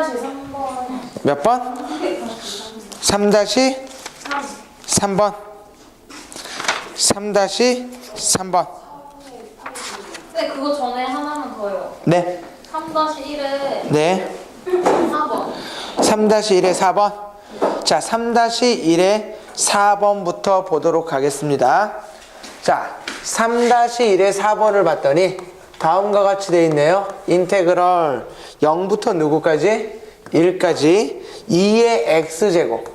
3-3번. 몇 번? 3-3번. 3-3번. 네, 그거 전에 하나만 더요. 네. 3-1에 네. 4번. 3-1에 4번. 자, 3-1에 4번부터 보도록 하겠습니다. 자, 3-1에 4번을 봤더니 다음과 같이 되어 있네요. 인테그럴 0부터 누구까지? 1까지 2의 x제곱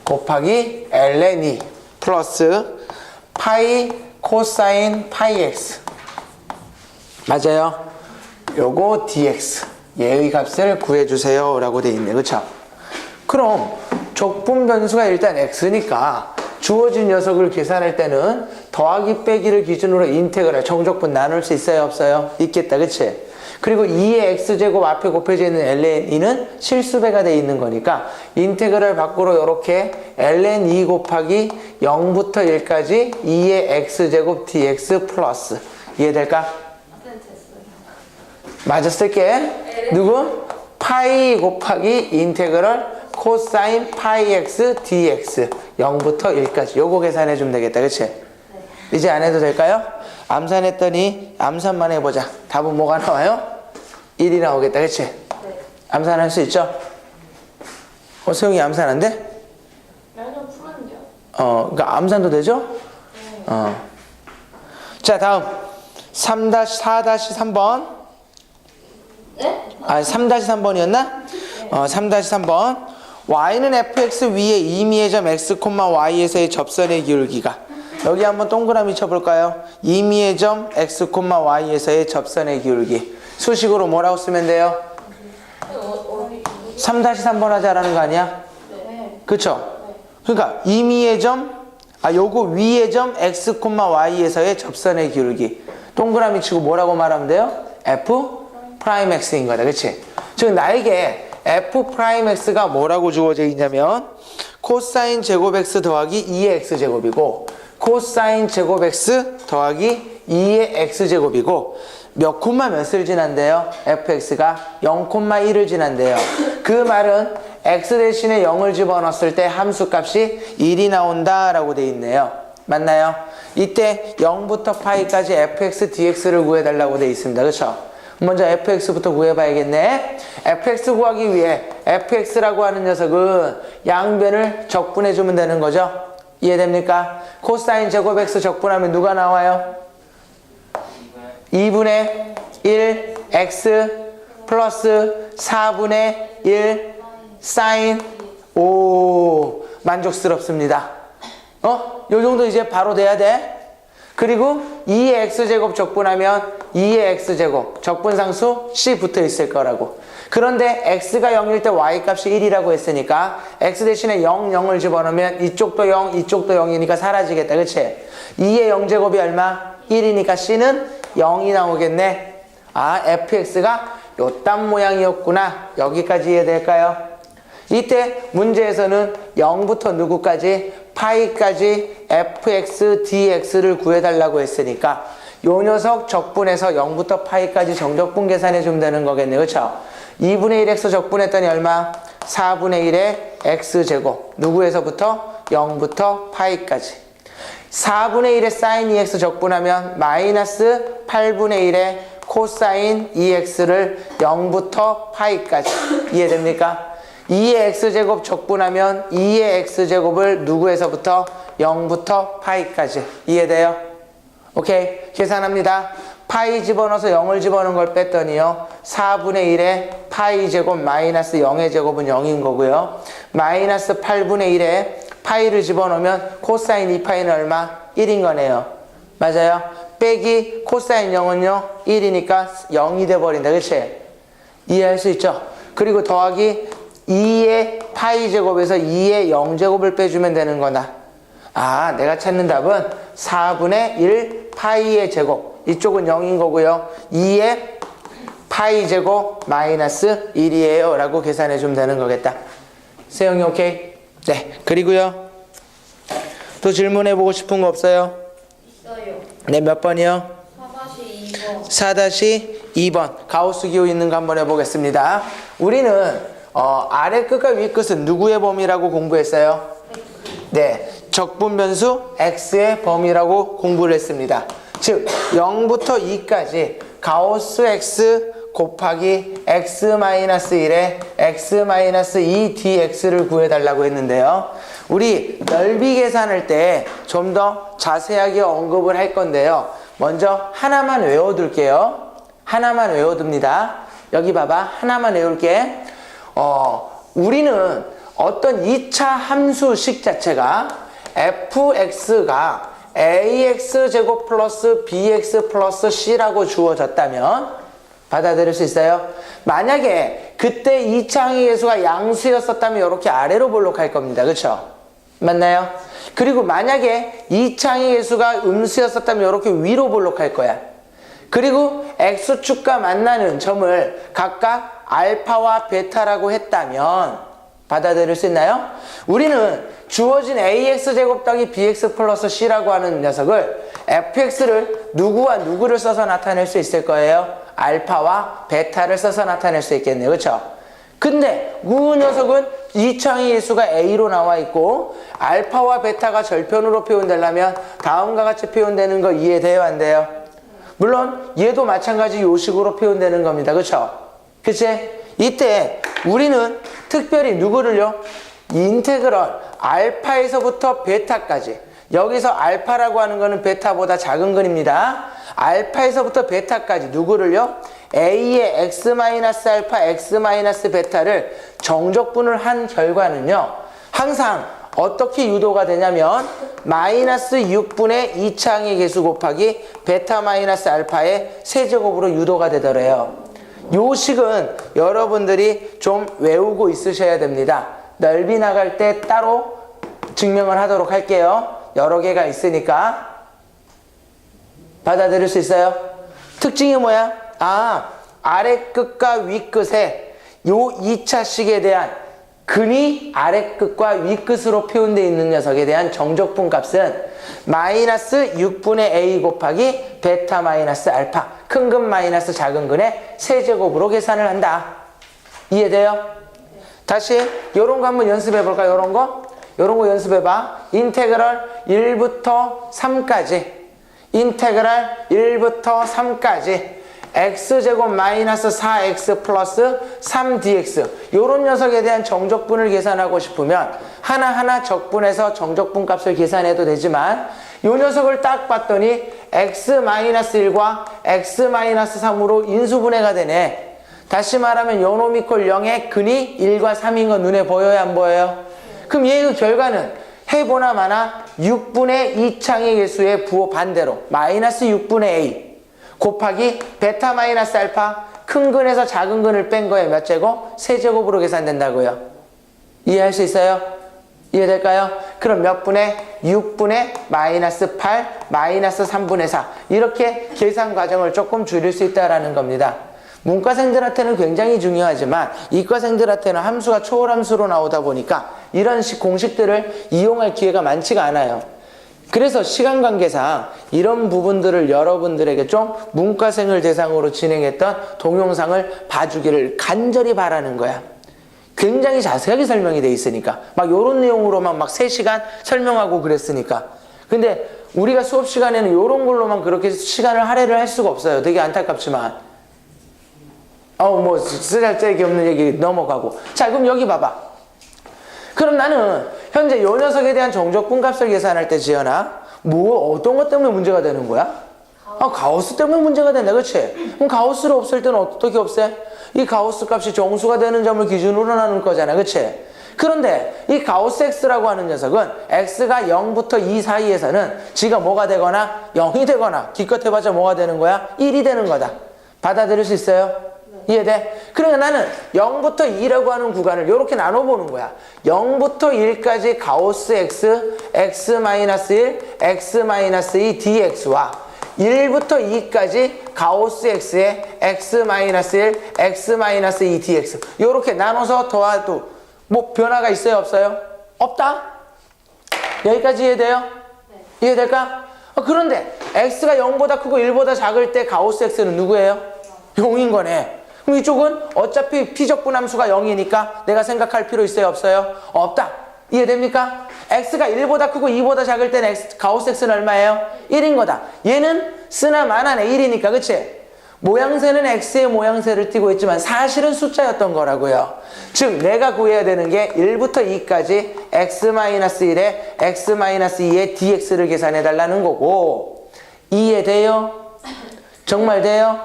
곱하기 ln 2 플러스 파이 코사인 파이 x 맞아요. 요거 dx 얘의 값을 구해주세요 라고 되어 있네. 그쵸? 그럼 적분 변수가 일단 x니까 주어진 녀석을 계산할 때는 더하기 빼기를 기준으로 인테그랄 정적분 나눌 수 있어요 없어요? 있겠다. 그치? 그리고 2의 x제곱 앞에 곱해져 있는 ln2는 실수배가 되어 있는 거니까 인테그랄 밖으로 이렇게 ln2 곱하기 0부터 1까지 2의 x제곱 dx 플러스 이해될까? 맞아 쓸게. 누구? 파이 곱하기 인테그럴 코사인 파이 x dx 0부터 1까지 요거 계산해 주면 되겠다. 그치? 네. 이제 안 해도 될까요? 암산했더니 암산만 해보자. 답은 뭐가 나와요? 1이 나오겠다. 그치? 네. 암산할 수 있죠? 소영이 암산 안 돼? 아니요, 풀었는데요. 그러니까 암산도 되죠? 네. 자, 다음 3-4-3번. 네? 3-3번이었나? 네. 3-3번. y는 fx 위에 임의의 점 x, y에서의 접선의 기울기가 여기 한번 동그라미 쳐볼까요? 임의의 점 x, y에서의 접선의 기울기 수식으로 뭐라고 쓰면 돼요? 3-3번 하자라는 거 아니야? 네. 그쵸? 그러니까 임의의 점 요거 위의 점 x, y에서의 접선의 기울기 동그라미 치고 뭐라고 말하면 돼요? f 프라임 x인 거다. 그치? 즉 나에게 f'x가 뭐라고 주어져 있냐면 코사인 제곱 x 더하기 2의 x제곱이고 코사인 제곱 x 더하기 2의 x제곱이고 몇 콤마 몇을 지난대요? fx가 0,1을 지난대요. 그 말은 x 대신에 0을 집어넣었을 때 함수값이 1이 나온다 라고 돼 있네요. 맞나요? 이때 0부터 파이까지 fx dx를 구해달라고 돼 있습니다. 그쵸? 먼저 fx부터 구해봐야겠네. fx 구하기 위해 fx라고 하는 녀석은 양변을 적분해주면 되는 거죠. 이해됩니까? 코사인 제곱 x 적분하면 누가 나와요? 2분의 1 x 플러스 4분의 1 사인 오 만족스럽습니다. 요 정도 이제 바로 돼야 돼. 그리고 2의 x제곱 적분하면 2의 x제곱 적분상수 c 붙어 있을 거라고. 그런데 x가 0일 때 y값이 1이라고 했으니까 x 대신에 0, 0을 집어넣으면 이쪽도 0, 이쪽도 0이니까 사라지겠다. 그치? 2의 0제곱이 얼마? 1이니까 c는 0이 나오겠네. fx가 요딴 모양이었구나. 여기까지 이해될까요? 이때 문제에서는 0부터 누구까지? 파이까지 fx dx를 구해달라고 했으니까 요 녀석 적분해서 0부터 파이까지 정적분 계산해 주면 되는 거겠네. 그쵸? 2분의 1x 적분했더니 얼마? 4분의 1의 x제곱 누구에서부터? 0부터 파이까지 4분의 1의 사인 2x 적분하면 마이너스 8분의 1의 코사인 2x를 0부터 파이까지 이해됩니까? 2의 x제곱 적분하면 2의 x제곱을 누구에서부터? 0부터 파이까지 이해돼요? 오케이 계산합니다. 파이 집어넣어서 0을 집어넣은 걸 뺐더니요 4분의 1의 파이 제곱 마이너스 0의 제곱은 0인 거고요 마이너스 8분의 1의 파이를 집어넣으면 코사인 2파이는 얼마? 1인 거네요. 맞아요? 빼기 코사인 0은요 1이니까 0이 돼버린다. 그치? 이해할 수 있죠? 그리고 더하기 2의 파이 제곱에서 2의 0제곱을 빼주면 되는 거다. 내가 찾는 답은 4분의 1 파이의 제곱 이쪽은 0인 거고요 2의 파이 제곱 마이너스 1이에요 라고 계산해 주면 되는 거겠다. 세영이 오케이? 네. 그리고요 또 질문해 보고 싶은 거 없어요? 있어요. 네. 몇 번이요? 4-2번. 4-2번 가우스 기호 있는 거 한번 해보겠습니다. 우리는 아래 끝과 위 끝은 누구의 범위라고 공부했어요? 네, 적분 변수 x의 범위라고 공부를 했습니다. 즉 0부터 2까지 가우스 x 곱하기 x-1의 x-2dx를 구해달라고 했는데요. 우리 넓이 계산할 때 좀 더 자세하게 언급을 할 건데요. 먼저 하나만 외워둘게요. 하나만 외워둡니다. 여기 봐봐. 하나만 외울게. 우리는 어떤 2차 함수식 자체가 fx가 ax제곱 플러스 bx 플러스 c라고 주어졌다면 받아들일 수 있어요? 만약에 그때 2차 항의 계수가 양수였었다면 이렇게 아래로 볼록할 겁니다. 그렇죠? 맞나요? 그리고 만약에 2차 항의 계수가 음수였었다면 이렇게 위로 볼록할 거야. 그리고 x축과 만나는 점을 각각 알파와 베타라고 했다면 받아들일 수 있나요? 우리는 주어진 ax제곱 더하기 bx 플러스 c라고 하는 녀석을 fx를 누구와 누구를 써서 나타낼 수 있을 거예요? 알파와 베타를 써서 나타낼 수 있겠네요. 그렇죠? 근데 그 녀석은 2차항의 예수가 a로 나와 있고 알파와 베타가 절편으로 표현되려면 다음과 같이 표현되는 거 이해돼요? 안 돼요? 물론 얘도 마찬가지 요식으로 표현되는 겁니다. 그렇죠? 그치? 이때 우리는 특별히 누구를요? 인테그럴 알파에서부터 베타까지, 여기서 알파라고 하는 거는 베타보다 작은 건입니다. 알파에서부터 베타까지 누구를요? a의 x-알파, x-베타를 정적분을 한 결과는요, 항상 어떻게 유도가 되냐면 마이너스 6분의 2차항의 계수 곱하기 베타 마이너스 알파의 세제곱으로 유도가 되더래요. 요 식은 여러분들이 좀 외우고 있으셔야 됩니다. 넓이 나갈 때 따로 증명을 하도록 할게요. 여러 개가 있으니까. 받아들일 수 있어요? 특징이 뭐야? 아래 끝과 위 끝에 요 2차식에 대한 근이 아래 끝과 위 끝으로 표현되어 있는 녀석에 대한 정적분 값은 마이너스 6분의 a 곱하기 베타 마이너스 알파, 큰 근 마이너스 작은 근의 세제곱으로 계산을 한다. 이해돼요? 다시 요런 거 한번 연습해 볼까요? 요런 거 연습해봐. 인테그럴 1부터 3까지, 인테그럴 1부터 3까지 x제곱 마이너스 4x 플러스 3dx, 요런 녀석에 대한 정적분을 계산하고 싶으면 하나하나 적분해서 정적분 값을 계산해도 되지만 요 녀석을 딱 봤더니 x-1과 x-3으로 인수분해가 되네. 다시 말하면 요놈 이퀄 0의 근이 1과 3인 거 눈에 보여요? 안 보여요? 그럼 얘의 결과는 해보나 마나 6분의 2창의 개수의 부호 반대로 마이너스 6분의 a 곱하기 베타 마이너스 알파, 큰 근에서 작은 근을 뺀 거에 몇 제곱? 세제곱으로 계산된다고요. 이해할 수 있어요? 이해될까요? 그럼 몇 분의? 6분의 마이너스 8 마이너스 3분의 4, 이렇게 계산 과정을 조금 줄일 수 있다는 겁니다. 문과생들한테는 굉장히 중요하지만 이과생들한테는 함수가 초월함수로 나오다 보니까 이런 공식들을 이용할 기회가 많지가 않아요. 그래서 시간 관계상 이런 부분들을 여러분들에게 좀 문과생을 대상으로 진행했던 동영상을 봐주기를 간절히 바라는 거야. 굉장히 자세하게 설명이 돼 있으니까. 막 요런 내용으로만 막 3시간 설명하고 그랬으니까. 근데 우리가 수업 시간에는 요런 걸로만 그렇게 시간을 할애를 할 수가 없어요. 되게 안타깝지만. 쓰잘데기 없는 얘기 넘어가고. 자, 그럼 여기 봐봐. 그럼 나는 현재 요 녀석에 대한 정적분 값을 계산할 때 지연아, 어떤 것 때문에 문제가 되는 거야? 가우스 때문에 문제가 된다. 그치? 그럼 가우스를 없앨 때는 어떻게 없애? 이 가우스 값이 정수가 되는 점을 기준으로 나눌 거잖아. 그치? 그런데 이 가우스 x라고 하는 녀석은 x가 0부터 2 사이에서는 지가 뭐가 되거나 0이 되거나 기껏 해봤자 뭐가 되는 거야? 1이 되는 거다. 받아들일 수 있어요? 이해돼? 그러니까 나는 0부터 2라고 하는 구간을 이렇게 나눠보는 거야. 0부터 1까지 가우스 x, x-1, x-2 dx와 1부터 2까지 가우스 x의 x-1, x-2 dx, 이렇게 나눠서 더해도 뭐 변화가 있어요? 없어요? 없다? 여기까지 이해돼요? 네. 이해될까? 그런데 x가 0보다 크고 1보다 작을 때 가우스 x는 누구예요? 0인 거네. 그럼 이쪽은 어차피 피적분함수가 0이니까 내가 생각할 필요 있어요? 없어요? 없다. 이해됩니까? x가 1보다 크고 2보다 작을 때는 가우스 x는 얼마예요? 1인 거다. 얘는 쓰나 마나네 1이니까 그치? 모양새는 x의 모양새를 띠고 있지만 사실은 숫자였던 거라고요. 즉 내가 구해야 되는 게 1부터 2까지 x-1에 x-2의 dx를 계산해 달라는 거고 이해돼요? 정말 돼요?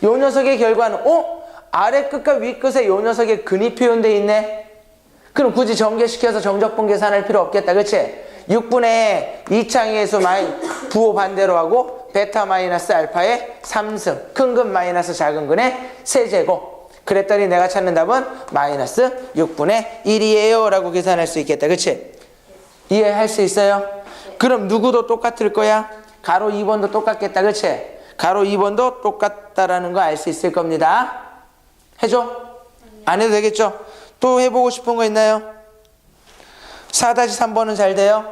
요 녀석의 결과는 아래 끝과 위 끝에 요 녀석의 근이 표현돼 있네. 그럼 굳이 전개시켜서 정적분 계산할 필요 없겠다. 그치? 6분의 2창의수 부호 반대로 하고 베타 마이너스 알파의 3승 큰 근 마이너스 작은 근의 세제곱. 그랬더니 내가 찾는 답은 마이너스 6분의 1이에요 라고 계산할 수 있겠다. 그치? 이해할 수 있어요? 그럼 누구도 똑같을 거야? 가로 2번도 똑같겠다. 그치? 가로 2번도 똑같다라는 거 알 수 있을 겁니다. 해줘? 안 해도 되겠죠? 또 해보고 싶은 거 있나요? 4-3번은 잘 돼요?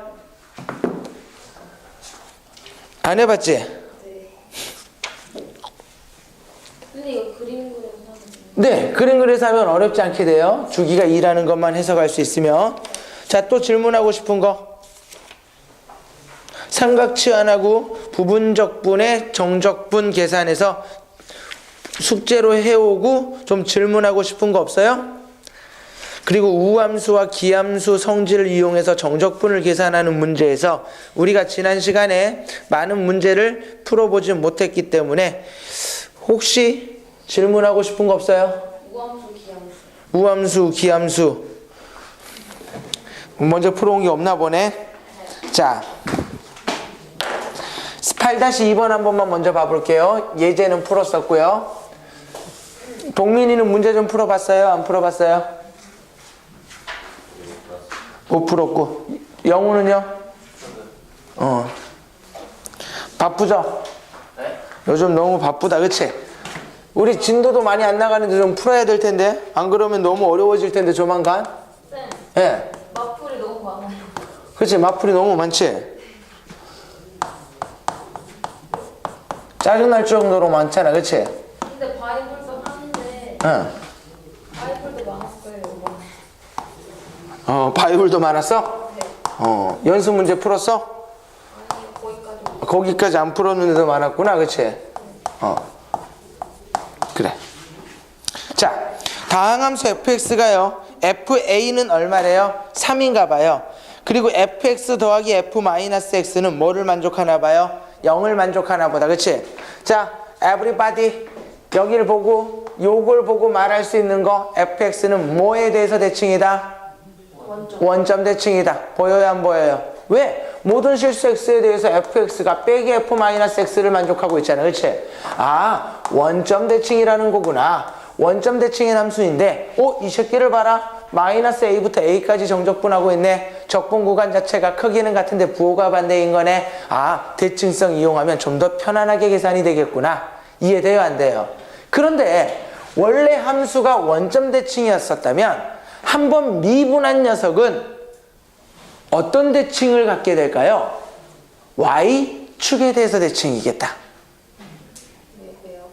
안 해봤지? 네. 근데 이거 그림 그려서 하면 네, 그림 그려서 하면 어렵지 않게 돼요. 주기가 2라는 것만 해석할 수 있으면. 자, 또 질문하고 싶은 거. 삼각치 안 하고 부분적분의 정적분 계산해서 숙제로 해오고 좀 질문하고 싶은 거 없어요? 그리고 우함수와 기함수 성질을 이용해서 정적분을 계산하는 문제에서 우리가 지난 시간에 많은 문제를 풀어보지 못했기 때문에 혹시 질문하고 싶은 거 없어요? 우함수, 기함수. 우함수, 기함수 먼저 풀어온 게 없나 보네. 자, 8-2번 한 번만 먼저 봐볼게요. 예제는 풀었었고요. 동민이는 문제 좀 풀어봤어요? 안 풀어봤어요? 못 풀었고. 영우는요? 바쁘죠? 네? 요즘 너무 바쁘다. 그치? 우리 진도도 많이 안 나가는데 좀 풀어야 될 텐데 안 그러면 너무 어려워질 텐데 조만간. 쌤, 예. 마플이 너무 많아요. 그치? 마플이 너무 많지? 짜증날 정도로 많잖아. 그치? 근데 바이블도 하는데 응. 바이블도 많았어요, 이번에. 바이블도 많았어? 네. 연습 문제 풀었어? 아니, 거기까지. 거기까지 안 풀었는데도 많았구나. 그치? 그래. 자, 다항함수 fx가요. fa는 얼마래요? 3인가 봐요. 그리고 fx 더하기 f-x는 뭐를 만족하나 봐요? 0을 만족하나 보다. 그치? 자, everybody 여기를 보고 요걸 보고 말할 수 있는 거 fx는 뭐에 대해서 대칭이다? 원점 대칭이다. 보여요 안 보여요? 왜? 모든 실수 x에 대해서 fx가 빼기 f-x를 만족하고 있잖아. 그치? 아, 원점 대칭이라는 거구나. 원점 대칭의 함수인데 이 새끼를 봐라. 마이너스 a부터 a까지 정적분하고 있네. 적분 구간 자체가 크기는 같은데 부호가 반대인 거네. 아, 대칭성 이용하면 좀 더 편안하게 계산이 되겠구나. 이해돼요 안 돼요? 그런데 원래 함수가 원점 대칭이었었다면 한번 미분한 녀석은 어떤 대칭을 갖게 될까요? y축에 대해서 대칭이겠다. 왜요?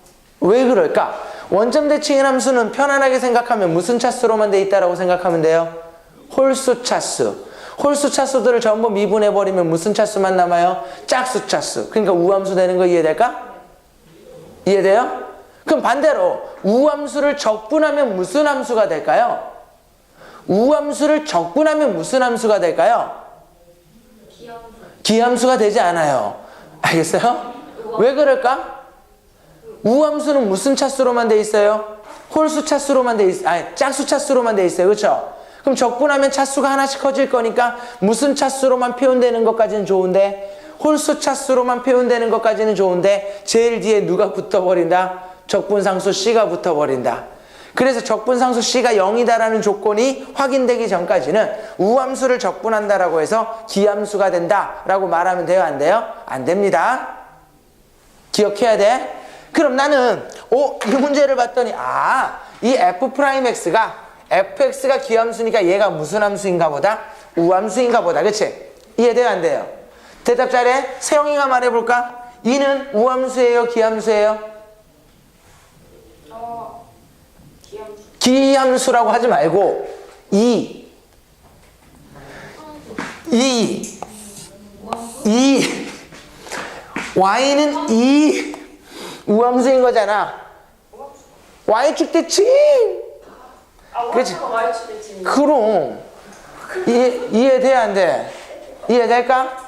왜 그럴까? 원점 대칭인 함수는 편안하게 생각하면 무슨 차수로만 돼 있다라고 생각하면 돼요? 홀수 차수. 홀수 차수들을 전부 미분해버리면 무슨 차수만 남아요? 짝수 차수. 그러니까 우함수 되는 거 이해될까? 이해돼요? 그럼 반대로 우함수를 적분하면 무슨 함수가 될까요? 우함수를 적분하면 무슨 함수가 될까요? 기함수. 기함수가 되지 않아요. 알겠어요? 왜 그럴까? 우함수는 무슨 차수로만 돼 있어요? 홀수 차수로만 돼 있어요. 아니, 짝수 차수로만 돼 있어요. 그렇죠? 그럼 적분하면 차수가 하나씩 커질 거니까 무슨 차수로만 표현되는 것까지는 좋은데 홀수 차수로만 표현되는 것까지는 좋은데 제일 뒤에 누가 붙어버린다? 적분상수 C가 붙어버린다. 그래서 적분상수 C가 0이다라는 조건이 확인되기 전까지는 우함수를 적분한다라고 해서 기함수가 된다라고 말하면 돼요? 안 돼요? 안 됩니다. 기억해야 돼. 그럼 나는 이 문제를 봤더니 이 f'x가 fx가 기함수니까 얘가 무슨 함수인가 보다? 우함수인가 보다. 그치? 이해돼요 안 돼요? 대답 잘해. 세영이가 말해볼까? 이는 우함수예요 기함수예요? 기함수라고 하지 말고 y는 우함수인 거잖아. y축 대칭. 그렇지? 그럼 이해돼야 안 돼? 이해될까?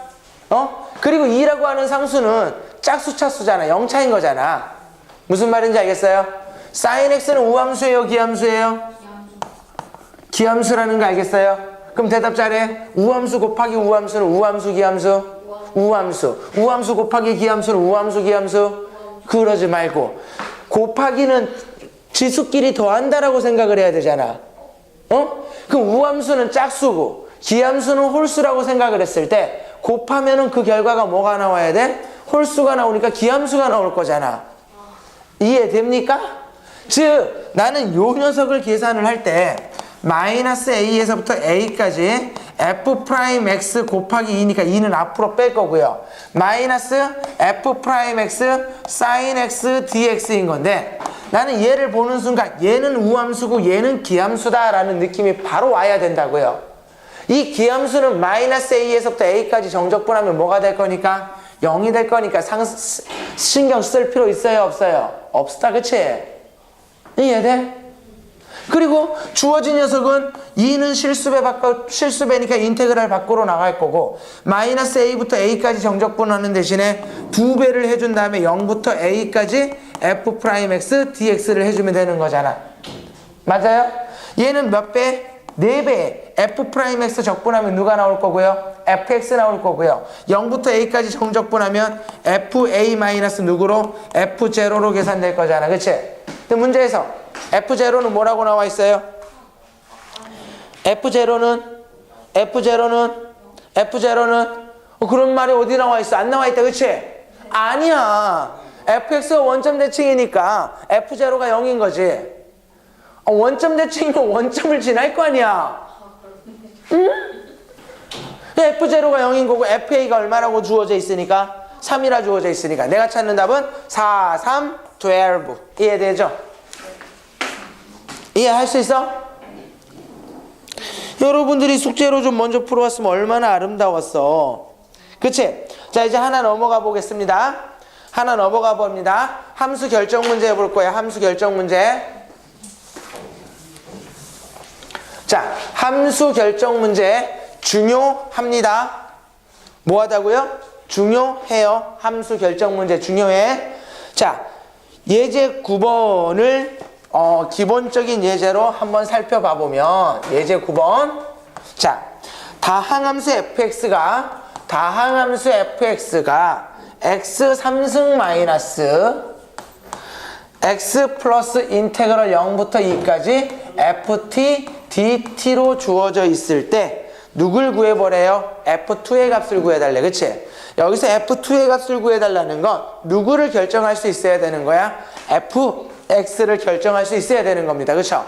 그리고 2라고 하는 상수는 짝수차수잖아. 0차인 거잖아. 무슨 말인지 알겠어요? sin x는 우함수예요, 기함수예요? 기함수라는 거 알겠어요? 그럼 대답 잘해. 우함수 곱하기 우함수는 우함수, 기함수? 우함수. 우함수 곱하기 기함수는 우함수, 기함수? 그러지 말고 곱하기는 지수끼리 더한다라고 생각을 해야 되잖아. 그럼 우함수는 짝수고 기함수는 홀수라고 생각을 했을 때 곱하면은 그 결과가 뭐가 나와야 돼? 홀수가 나오니까 기함수가 나올 거잖아. 이해됩니까? 즉 나는 요 녀석을 계산을 할 때 마이너스 a에서부터 a까지 f 프라임 x 곱하기 2니까 2는 앞으로 뺄 거고요. 마이너스 f 프라임 x sin x dx인 건데 나는 얘를 보는 순간 얘는 우함수고 얘는 기함수다라는 느낌이 바로 와야 된다고요. 이 기함수는 마이너스 a에서부터 a까지 정적분하면 뭐가 될 거니까? 0이 될 거니까 신경 쓸 필요 있어요, 없어요? 없다, 그치? 이해돼? 그리고 주어진 녀석은 2는 실수배니까 인테그랄 밖으로 나갈 거고 마이너스 a부터 a까지 정적분하는 대신에 2배를 해준 다음에 0부터 a까지 f 프라임 x dx를 해주면 되는 거잖아. 맞아요? 얘는 몇 배? 4배. f 프라임 x 적분하면 누가 나올 거고요? fx 나올 거고요. 0부터 a까지 정적분하면 fa 마이너스 누구로? f0로 계산될 거잖아. 그치? 근데 문제에서 f0는 뭐라고 나와 있어요? f0는 그런 말이 어디 나와 있어? 안 나와 있다, 그치? 아니야. fx가 원점 대칭이니까 f0가 0인 거지. 원점 대칭이면 원점을 지날 거 아니야. 응? f0가 0인 거고 fa가 얼마라고 주어져 있으니까 3이라 주어져 있으니까 내가 찾는 답은 4, 3, 12. 이해되죠? 이해할 수 있어? 여러분들이 숙제로 좀 먼저 풀어왔으면 얼마나 아름다웠어. 그치? 자, 이제 하나 넘어가 보겠습니다. 하나 넘어가 봅니다. 함수 결정 문제 해볼 거야. 함수 결정 문제. 자, 함수 결정 문제 중요합니다. 뭐 하다고요? 중요해요. 함수 결정 문제 중요해. 자, 예제 9번을 기본적인 예제로 한번 살펴봐 보면 예제 9번. 자, 다항함수 fx가 x 3승 마이너스 x 플러스 인테그럴 0부터 2까지 ft dt로 주어져 있을 때 누굴 구해보래요? f2의 값을 구해달래. 그치? 여기서 f2의 값을 구해달라는 건 누구를 결정할 수 있어야 되는 거야? fx를 결정할 수 있어야 되는 겁니다. 그쵸?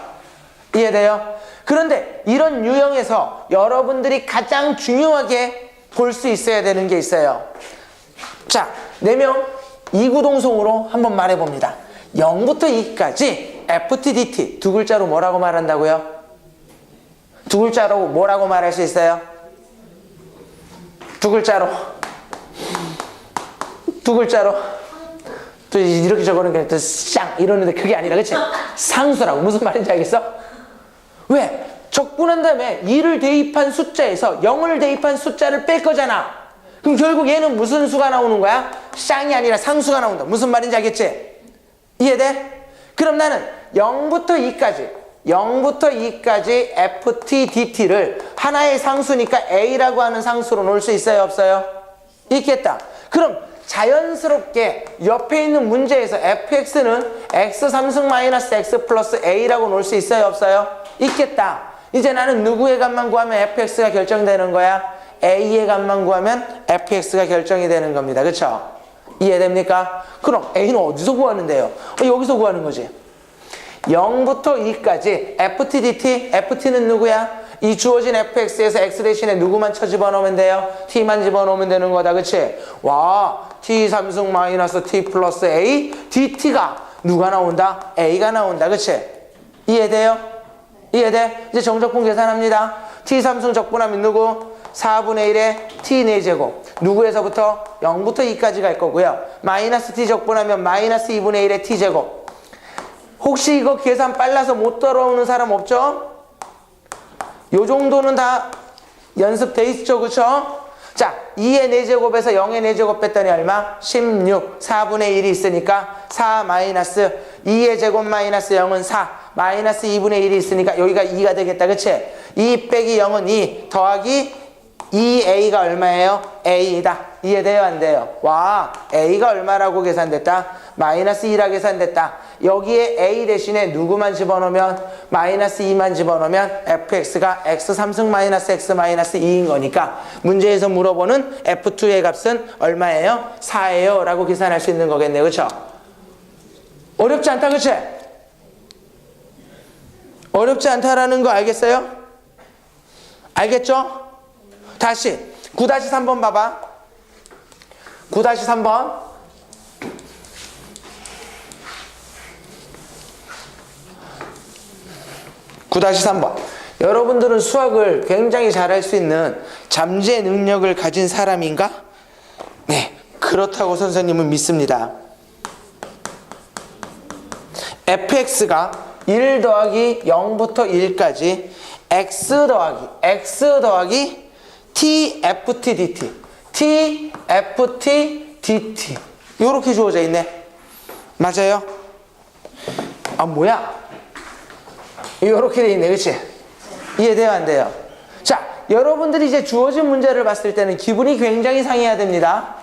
이해돼요? 그런데 이런 유형에서 여러분들이 가장 중요하게 볼 수 있어야 되는 게 있어요. 자, 4명 이구동성으로 한번 말해봅니다. 0부터 2까지 ft dt 두 글자로 뭐라고 말한다고요? 두 글자로 뭐라고 말할 수 있어요? 두 글자로 또 이렇게 적어놓으니까 또 쌍 이러는데 그게 아니라, 그치? 상수라고. 무슨 말인지 알겠어? 왜? 적분한 다음에 2를 대입한 숫자에서 0을 대입한 숫자를 뺄 거잖아. 그럼 결국 얘는 무슨 수가 나오는 거야? 쌍이 아니라 상수가 나온다. 무슨 말인지 알겠지? 이해돼? 그럼 나는 0부터 2까지 ft dt를 하나의 상수니까 a라고 하는 상수로 놓을 수 있어요, 없어요? 있겠다. 그럼 자연스럽게 옆에 있는 문제에서 fx는 x 3승 마이너스 x 플러스 a라고 놓을 수 있어요, 없어요? 있겠다. 이제 나는 누구의 값만 구하면 fx가 결정되는 거야? a의 값만 구하면 fx가 결정이 되는 겁니다. 그쵸? 이해됩니까? 그럼 a는 어디서 구하는데요? 여기서 구하는 거지. 0부터 2까지 ft dt, ft는 누구야? 이 주어진 fx에서 x 대신에 누구만 집어넣으면 돼요? t만 집어넣으면 되는 거다. 그치? 와, t 3승 마이너스 t 플러스 a dt가 누가 나온다? a가 나온다. 그치? 이해돼요? 이해돼? 이제 정적분 계산합니다. t3승 적분하면 누구? 4분의 1에 t 4제곱. 누구에서부터? 0부터 2까지 갈 거고요. 마이너스 t 적분하면 마이너스 2분의 1에 t제곱. 혹시 이거 계산 빨라서 못 따라오는 사람 없죠? 요 정도는 다 연습돼 있죠, 그쵸? 자, 2의 4제곱에서 0의 4제곱 뺐더니 얼마? 16. 4분의 1이 있으니까 4 마이너스 2의 제곱 마이너스 0은 4. 마이너스 2분의 1이 있으니까 여기가 2가 되겠다, 그치? 2 빼기 0은 2 더하기 2a가 얼마예요? a이다. 이해돼요, 안 돼요? 와, a가 얼마라고 계산됐다? 마이너스 2라 계산됐다. 여기에 a 대신에 누구만 집어넣으면? 마이너스 2만 집어넣으면 fx가 x 3승 마이너스 x 마이너스 2인 거니까 문제에서 물어보는 f2의 값은 얼마예요? 4예요 라고 계산할 수 있는 거겠네요, 그쵸? 어렵지 않다, 그치? 어렵지 않다라는 거 알겠어요? 알겠죠? 다시 9-3번 봐봐. 9-3번. 9-3번. 여러분들은 수학을 굉장히 잘할 수 있는 잠재 능력을 가진 사람인가? 네, 그렇다고 선생님은 믿습니다. fx가 1 더하기 0부터 1까지 x 더하기 tft dt tft dt 요렇게 주어져 있네. 맞아요? 아 뭐야? 요렇게 돼 있네, 그치? 이해돼요, 안 돼요? 자, 여러분들이 이제 주어진 문제를 봤을 때는 기분이 굉장히 상해야 됩니다.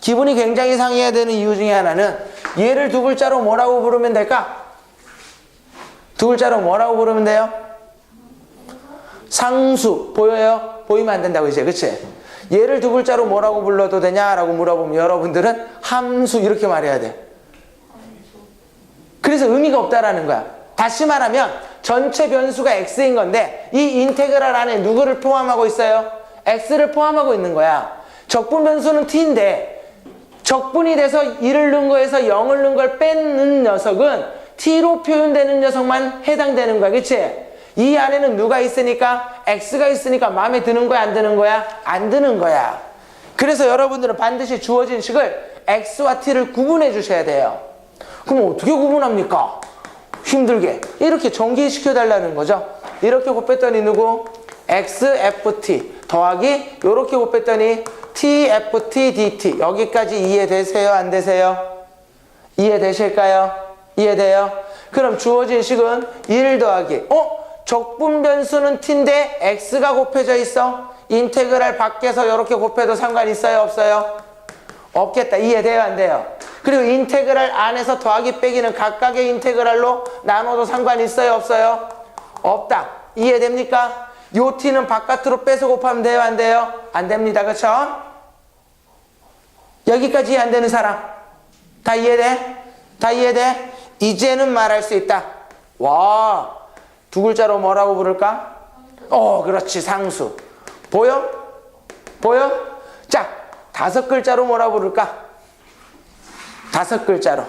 기분이 굉장히 상해야 되는 이유 중에 하나는 얘를 두 글자로 뭐라고 부르면 될까? 두 글자로 뭐라고 부르면 돼요? 상수. 보여요? 보이면 안 된다고 이제, 그치? 얘를 두 글자로 뭐라고 불러도 되냐라고 물어보면 여러분들은 함수 이렇게 말해야 돼. 그래서 의미가 없다라는 거야. 다시 말하면 전체 변수가 x인 건데 이 인테그랄 안에 누구를 포함하고 있어요? x를 포함하고 있는 거야. 적분 변수는 t인데 적분이 돼서 1을 넣은 거에서 0을 넣은 걸 뺏는 녀석은 t로 표현되는 녀석만 해당되는 거야, 그치? 이 안에는 누가 있으니까? x가 있으니까 마음에 드는 거야, 안 드는 거야? 안 드는 거야. 그래서 여러분들은 반드시 주어진 식을 x와 t를 구분해 주셔야 돼요. 그럼 어떻게 구분합니까? 힘들게 이렇게 전개시켜 달라는 거죠. 이렇게 곱했더니 누구? xft 더하기 이렇게 곱했더니 tft dt. 여기까지 이해되세요, 안 되세요? 이해되실까요? 이해돼요? 그럼 주어진 식은 1 더하기 적분 변수는 t인데 x가 곱해져 있어. 인테그랄 밖에서 이렇게 곱해도 상관 있어요, 없어요? 없겠다. 이해돼요, 안 돼요? 그리고 인테그랄 안에서 더하기 빼기는 각각의 인테그랄로 나눠도 상관 있어요, 없어요? 없다. 이해됩니까? 요 t는 바깥으로 빼서 곱하면 돼요, 안 돼요? 안 됩니다, 그쵸? 여기까지 이해 안 되는 사람 다 이해돼? 다 이해돼? 이제는 말할 수 있다. 와, 두 글자로 뭐라고 부를까? 그렇지, 상수. 보여? 보여? 자, 5글자로 뭐라고 부를까? 5글자로.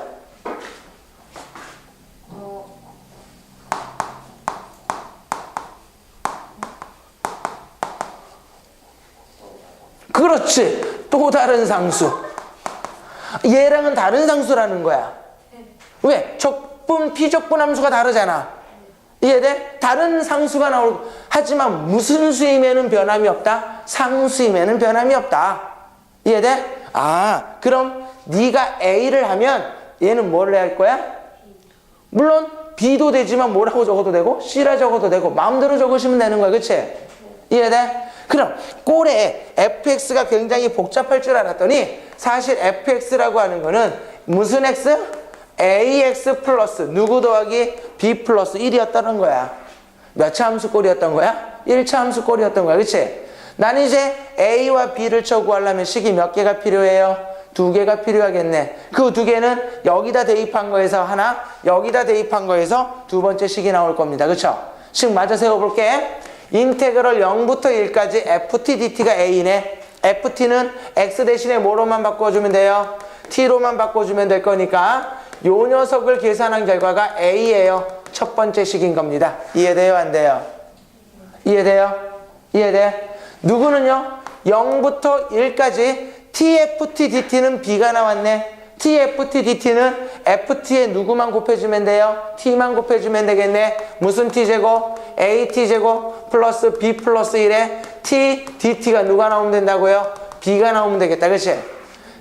그렇지, 또 다른 상수. 얘랑은 다른 상수라는 거야. 왜? 적분, 피적분 함수가 다르잖아. 이해돼? 다른 상수가 나오고, 하지만 무슨 수임에는 변함이 없다? 상수임에는 변함이 없다. 이해돼? 아, 그럼 네가 A를 하면 얘는 뭘 할 거야? 물론 B도 되지만 뭐라고 적어도 되고 C라 적어도 되고 마음대로 적으시면 되는 거야, 그치? 이해돼? 그럼 꼴에 fx가 굉장히 복잡할 줄 알았더니 사실 fx라고 하는 거는 무슨 x? ax 플러스 누구 더하기 b 플러스 1이었다는 거야. 몇 차 함수 꼴이었던 거야? 1차 함수 꼴이었던 거야, 그치? 난 이제 a와 b를 구하려면 식이 몇 개가 필요해요? 2개가 필요하겠네. 그 2개는 여기다 대입한 거에서 하나, 여기다 대입한 거에서 두 번째 식이 나올 겁니다, 그쵸? 식 마저 세워볼게. 인테그럴 0부터 1까지 ft dt가 a네. ft는 x 대신에 뭐로만 바꿔주면 돼요? t로만 바꿔주면 될 거니까 요 녀석을 계산한 결과가 a예요. 첫 번째 식인 겁니다. 이해돼요? 안 돼요? 이해돼요? 이해돼? 누구는요? 0부터 1까지 TFT DT는 B가 나왔네. TFT DT는 FT에 누구만 곱해주면 돼요? T만 곱해주면 되겠네. 무슨 T제곱? AT제곱 플러스 B 플러스 1에 T, DT가 누가 나오면 된다고요? B가 나오면 되겠다. 그치?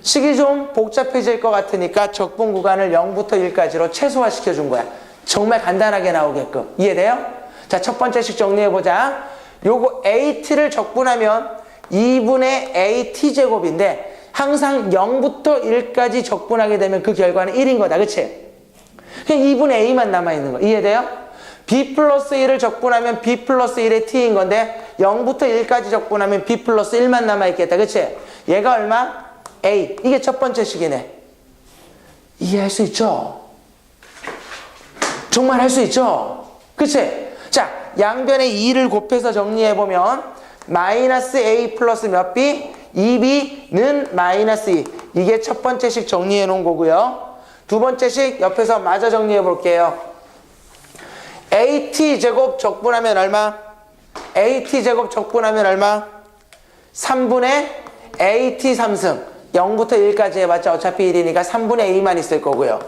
식이 좀 복잡해질 것 같으니까 적분 구간을 0부터 1까지로 최소화시켜 준 거야. 정말 간단하게 나오게끔. 이해돼요? 자, 첫 번째 식 정리해보자. 요거 AT를 적분하면 2분의 AT제곱인데 항상 0부터 1까지 적분하게 되면 그 결과는 1인 거다. 그치? 그냥 2분의 A만 남아있는 거. 이해돼요? B 플러스 1을 적분하면 B 플러스 1의 T인 건데 0부터 1까지 적분하면 B 플러스 1만 남아있겠다. 그치? 얘가 얼마? A. 이게 첫 번째 식이네. 이해할 수 있죠? 정말 할 수 있죠? 그치? 자, 양변에 2를 곱해서 정리해보면 마이너스 A 플러스 몇 B? 2B는 마이너스 2. 이게 첫 번째 식 정리해 놓은 거고요. 두 번째 식 옆에서 마저 정리해 볼게요. AT제곱 적분하면 얼마? AT제곱 적분하면 얼마? 3분의 AT 3승. 0부터 1까지 해봤자 어차피 1이니까 3분의 A만 있을 거고요.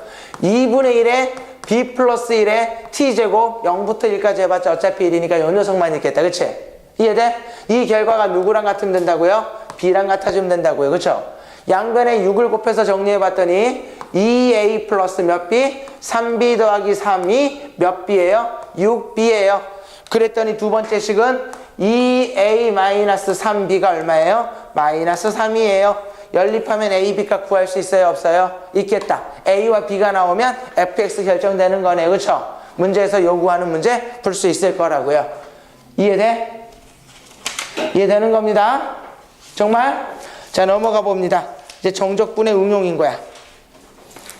2분의 1에 B 플러스 1에 T제곱 0부터 1까지 해봤자 어차피 1이니까 요 녀석만 있겠다. 그치? 이해돼? 이 결과가 누구랑 같으면 된다고요? B랑 같아지면 된다고요. 그쵸? 양변에 6을 곱해서 정리해봤더니 2A 플러스 몇 B? 3B 더하기 3이 몇 B예요? 6B예요. 그랬더니 두 번째 식은 2A 마이너스 3B가 얼마예요? 마이너스 3이에요. 연립하면 A, B값 구할 수 있어요? 없어요? 있겠다. A와 B가 나오면 fx 결정되는 거네. 그쵸? 문제에서 요구하는 문제 풀 수 있을 거라고요. 이해돼? 이해되는 겁니다. 정말? 자, 넘어가 봅니다. 이제 정적분의 응용인 거야.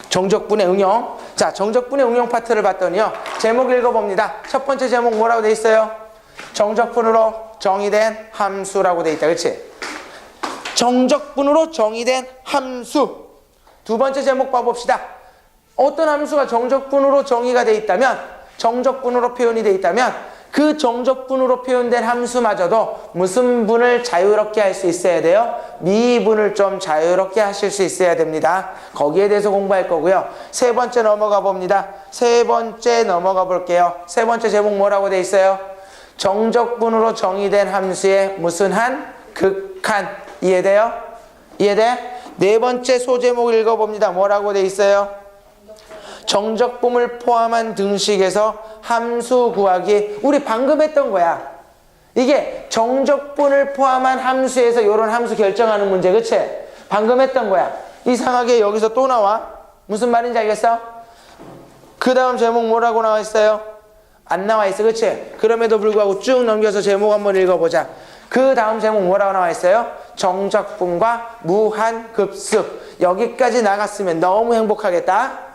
정적분의 응용. 자, 정적분의 응용 파트를 봤더니요. 제목 읽어봅니다. 첫 번째 제목 뭐라고 돼 있어요? 정적분으로 정의된 함수라고 돼 있다. 그치? 정적분으로 정의된 함수. 두 번째 제목 봐봅시다. 어떤 함수가 정적분으로 정의가 돼 있다면, 정적분으로 표현이 돼 있다면 그 정적분으로 표현된 함수마저도 무슨 분을 자유롭게 할 수 있어야 돼요? 미분을 좀 자유롭게 하실 수 있어야 됩니다. 거기에 대해서 공부할 거고요. 세 번째 넘어가 봅니다. 세 번째 넘어가 볼게요. 세 번째 제목 뭐라고 돼 있어요? 정적분으로 정의된 함수의 무슨 한? 극한. 이해돼요? 이해돼? 네 번째 소제목 읽어봅니다. 뭐라고 돼 있어요? 정적분을 포함한 등식에서 함수 구하기. 우리 방금 했던 거야. 이게 정적분을 포함한 함수에서 이런 함수 결정하는 문제. 그치? 방금 했던 거야. 이상하게 여기서 또 나와. 무슨 말인지 알겠어? 그 다음 제목 뭐라고 나와 있어요? 안 나와 있어. 그치? 그럼에도 불구하고 쭉 넘겨서 제목 한번 읽어보자. 그 다음 제목 뭐라고 나와 있어요? 정적분과 무한급수. 여기까지 나갔으면 너무 행복하겠다.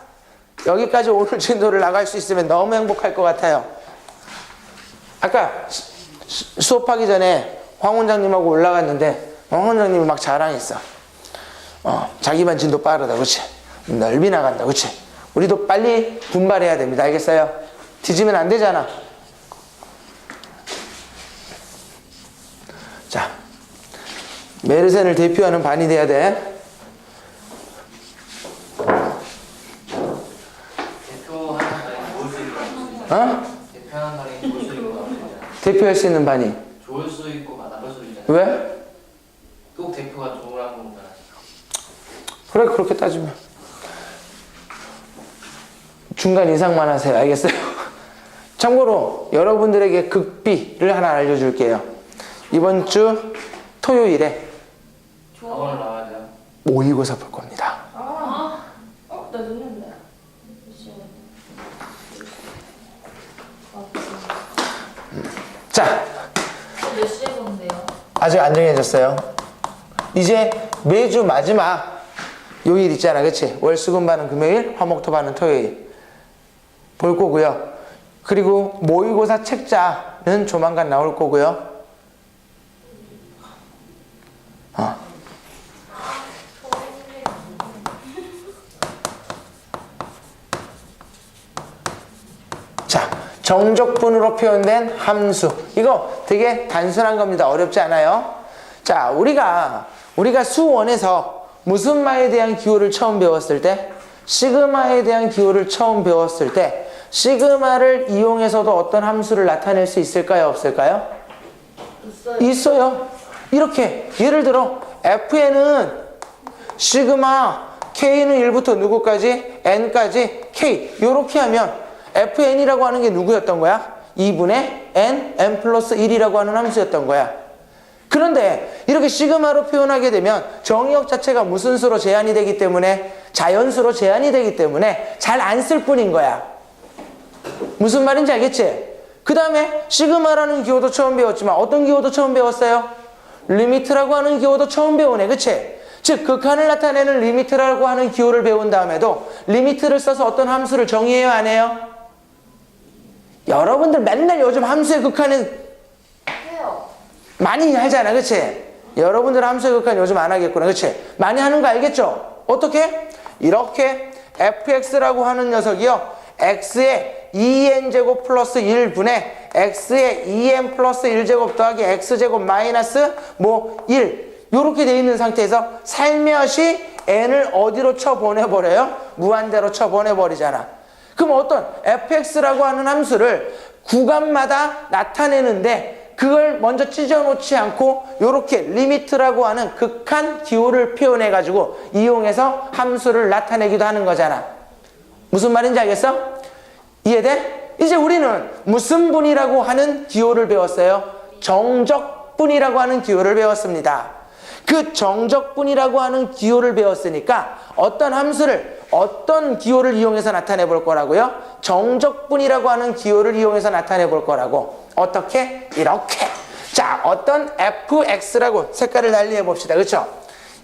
여기까지 오늘 진도를 나갈 수 있으면 너무 행복할 것 같아요. 아까 수업하기 전에 황 원장님하고 올라갔는데 황 원장님이 막 자랑했어. 자기만 진도 빠르다. 그치? 넓이 나간다. 그치? 우리도 빨리 분발해야 됩니다. 알겠어요? 뒤지면 안 되잖아. 자, 메르센을 대표하는 반이 돼야 돼. 대표하는 날이 좋을 수 있고 대표할 수 있는 반이. 좋을 수 있고 나쁠 수도 있잖아요. 왜? 꼭 대표가 좋으라는 건가요? 그래, 그렇게 따지면 중간 이상만 하세요. 알겠어요? 참고로 여러분들에게 극비를 하나 알려줄게요. 이번 주 토요일에 학원을 나와야 돼요. 모의고사 볼 겁니다. 나 늦는데. 자, 몇 시에 본대요? 아직 안 정해졌어요. 이제 매주 마지막 요일 있잖아. 그치? 월수금 반은 금요일, 화목토 반은 토요일 볼 거고요. 그리고 모의고사 책자는 조만간 나올 거고요. 자, 정적분으로 표현된 함수. 이거 되게 단순한 겁니다. 어렵지 않아요. 자, 우리가 수원에서 무슨 마에 대한 기호를 처음 배웠을 때, 시그마에 대한 기호를 처음 배웠을 때 시그마를 이용해서도 어떤 함수를 나타낼 수 있을까요? 없을까요? 있어요. 이렇게 예를 들어 fn은 시그마 k는 1부터 누구까지? n까지 k. 이렇게 하면 fn이라고 하는 게 누구였던 거야? 2분의 n 플러스 1이라고 하는 함수였던 거야. 그런데 이렇게 시그마로 표현하게 되면 정의역 자체가 무슨 수로 제한이 되기 때문에, 자연수로 제한이 되기 때문에 잘 안 쓸 뿐인 거야. 무슨 말인지 알겠지? 그 다음에 시그마라는 기호도 처음 배웠지만 어떤 기호도 처음 배웠어요? 리미트라고 하는 기호도 처음 배우네. 그치? 즉 극한을 나타내는 리미트라고 하는 기호를 배운 다음에도 리미트를 써서 어떤 함수를 정의해요? 안 해요? 여러분들 맨날 요즘 함수의 극한은 해요. 많이 하잖아. 그치? 여러분들 함수의 극한 요즘 안 하겠구나. 그치? 많이 하는 거 알겠죠? 어떻게? 이렇게 fx라고 하는 녀석이요, x의 2n제곱 플러스 1분의 x의 2n 플러스 1제곱 더하기 x제곱 마이너스 1 요렇게 돼 있는 상태에서 살며시 n을 어디로 쳐보내버려요? 무한대로 쳐보내버리잖아. 그럼 어떤 fx라고 하는 함수를 구간마다 나타내는데 그걸 먼저 찢어놓지 않고 요렇게 리미트라고 하는 극한 기호를 표현해가지고 이용해서 함수를 나타내기도 하는 거잖아. 무슨 말인지 알겠어? 이해돼? 이제 우리는 무슨 분이라고 하는 기호를 배웠어요? 정적분이라고 하는 기호를 배웠습니다. 그 정적분이라고 하는 기호를 배웠으니까 어떤 함수를 어떤 기호를 이용해서 나타내 볼 거라고요? 정적분이라고 하는 기호를 이용해서 나타내 볼 거라고. 어떻게? 이렇게. 자, 어떤 fx라고 색깔을 달리 해봅시다. 그렇죠?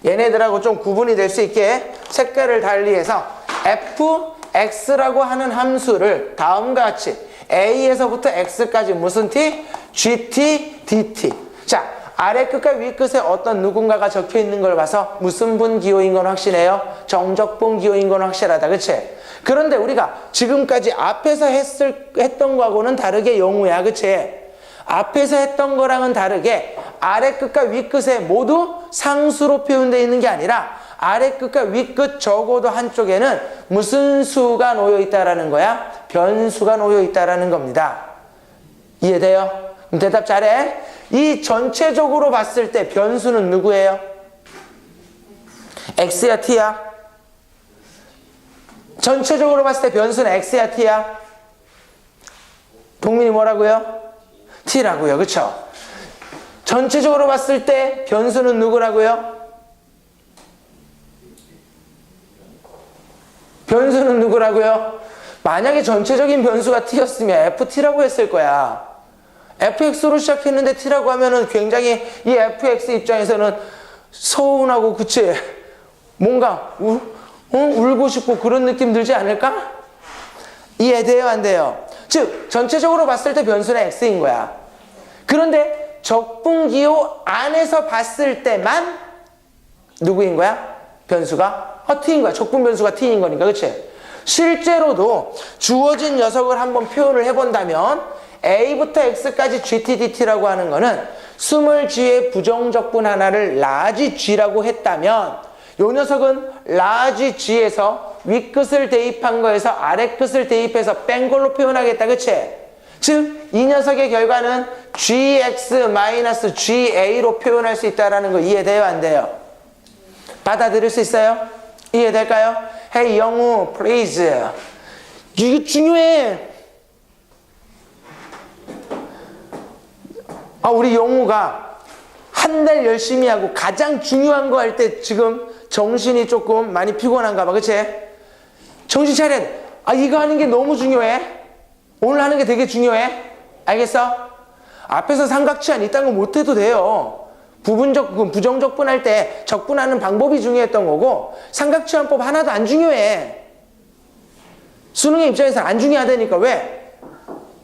얘네들하고 좀 구분이 될 수 있게 색깔을 달리해서 fx라고 하는 함수를 다음과 같이 a에서부터 x까지 무슨 t? gt, dt. 자, 아래 끝과 위 끝에 어떤 누군가가 적혀 있는 걸 봐서 무슨 분 기호인 건 확실해요? 정적분 기호인 건 확실하다. 그치? 그런데 우리가 지금까지 앞에서 했던 거하고는 다르게 영우야. 그치? 앞에서 했던 거랑은 다르게 아래 끝과 위 끝에 모두 상수로 표현되어 있는 게 아니라 아래 끝과 위 끝 적어도 한쪽에는 무슨 수가 놓여 있다라는 거야? 변수가 놓여 있다라는 겁니다. 이해돼요? 그럼 대답 잘해. 이 전체적으로 봤을 때 변수는 누구예요? x야 t야? 전체적으로 봤을 때 변수는 x야 t야? 동민이 뭐라고요? t라고요. 그쵸? 전체적으로 봤을 때 변수는 누구라고요? 변수는 누구라고요? 만약에 전체적인 변수가 t였으면 ft라고 했을 거야. fx로 시작했는데 t라고 하면은 굉장히 이 fx 입장에서는 서운하고, 그치? 뭔가 울고 싶고 그런 느낌 들지 않을까? 이해돼요? 안 돼요? 즉 전체적으로 봤을 때 변수는 x인 거야. 그런데 적분기호 안에서 봤을 때만 누구인 거야? 변수가 t인 거야. 적분 변수가 t인 거니까. 그치? 실제로도 주어진 녀석을 한번 표현을 해본다면 a부터 x까지 gtdt라고 하는 거는 스몰 g의 부정적분 하나를 라지 g라고 했다면 요 녀석은 라지 g에서 윗끝을 대입한 거에서 아랫끝을 대입해서 뺀 걸로 표현하겠다. 그치? 즉 이 녀석의 결과는 gx-ga로 표현할 수 있다는 거 이해돼요? 안 돼요? 받아들일 수 있어요? 이해될까요? Hey 영우 please. 이거 중요해. 우리 영우가 한 달 열심히 하고 가장 중요한 거 할 때 지금 정신이 조금 많이 피곤한가 봐. 그치? 정신 차려. 이거 하는 게 너무 중요해. 오늘 하는 게 되게 중요해. 알겠어? 앞에서 삼각치환 이딴 거 못해도 돼요. 부정적분 할 때 적분하는 방법이 중요했던 거고 삼각치환법 하나도 안 중요해. 수능의 입장에서 안 중요하다니까. 왜?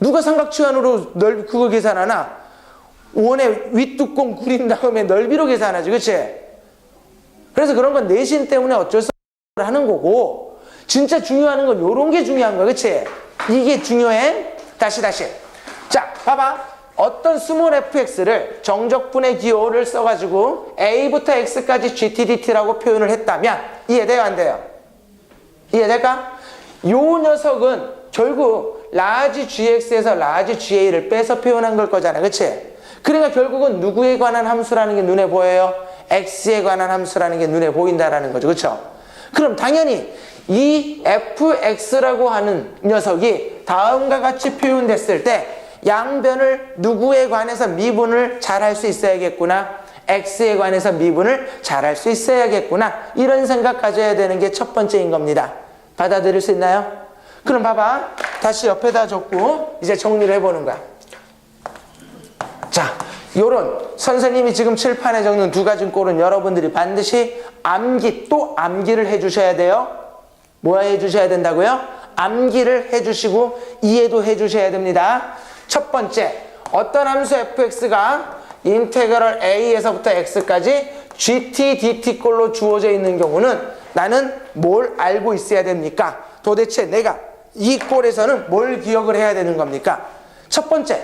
누가 삼각치환으로 그거 계산하나? 원의 윗뚜껑 구린 다음에 넓이로 계산하지. 그치? 그래서 그런 건 내신 때문에 어쩔 수 없는 하는 거고 진짜 중요한 건 요런 게 중요한 거야. 그치? 이게 중요해? 다시. 자, 봐봐. 어떤 스몰 fx를 정적분의 기호를 써가지고 a부터 x까지 gtdt라고 표현을 했다면 이해돼요, 안 돼요? 이해될까? 요 녀석은 결국 라지 gx에서 라지 ga를 빼서 표현한 걸 거잖아, 그치? 그러니까 결국은 누구에 관한 함수라는 게 눈에 보여요? x에 관한 함수라는 게 눈에 보인다라는 거죠, 그쵸? 그럼 당연히 이 fx라고 하는 녀석이 다음과 같이 표현됐을 때 양변을 누구에 관해서 미분을 잘 할 수 있어야겠구나. x에 관해서 미분을 잘 할 수 있어야겠구나. 이런 생각 가져야 되는 게 첫 번째인 겁니다. 받아들일 수 있나요? 그럼 봐봐. 다시 옆에다 적고 이제 정리를 해보는 거야. 자, 요런 선생님이 지금 칠판에 적는 두 가지 꼴은 여러분들이 반드시 또 암기를 해주셔야 돼요. 뭐 해주셔야 된다고요? 암기를 해주시고 이해도 해주셔야 됩니다. 첫 번째, 어떤 함수 fx가 인테그럴 a에서부터 x까지 gt, dt 꼴로 주어져 있는 경우는 나는 뭘 알고 있어야 됩니까? 도대체 내가 이 꼴에서는 뭘 기억을 해야 되는 겁니까? 첫 번째,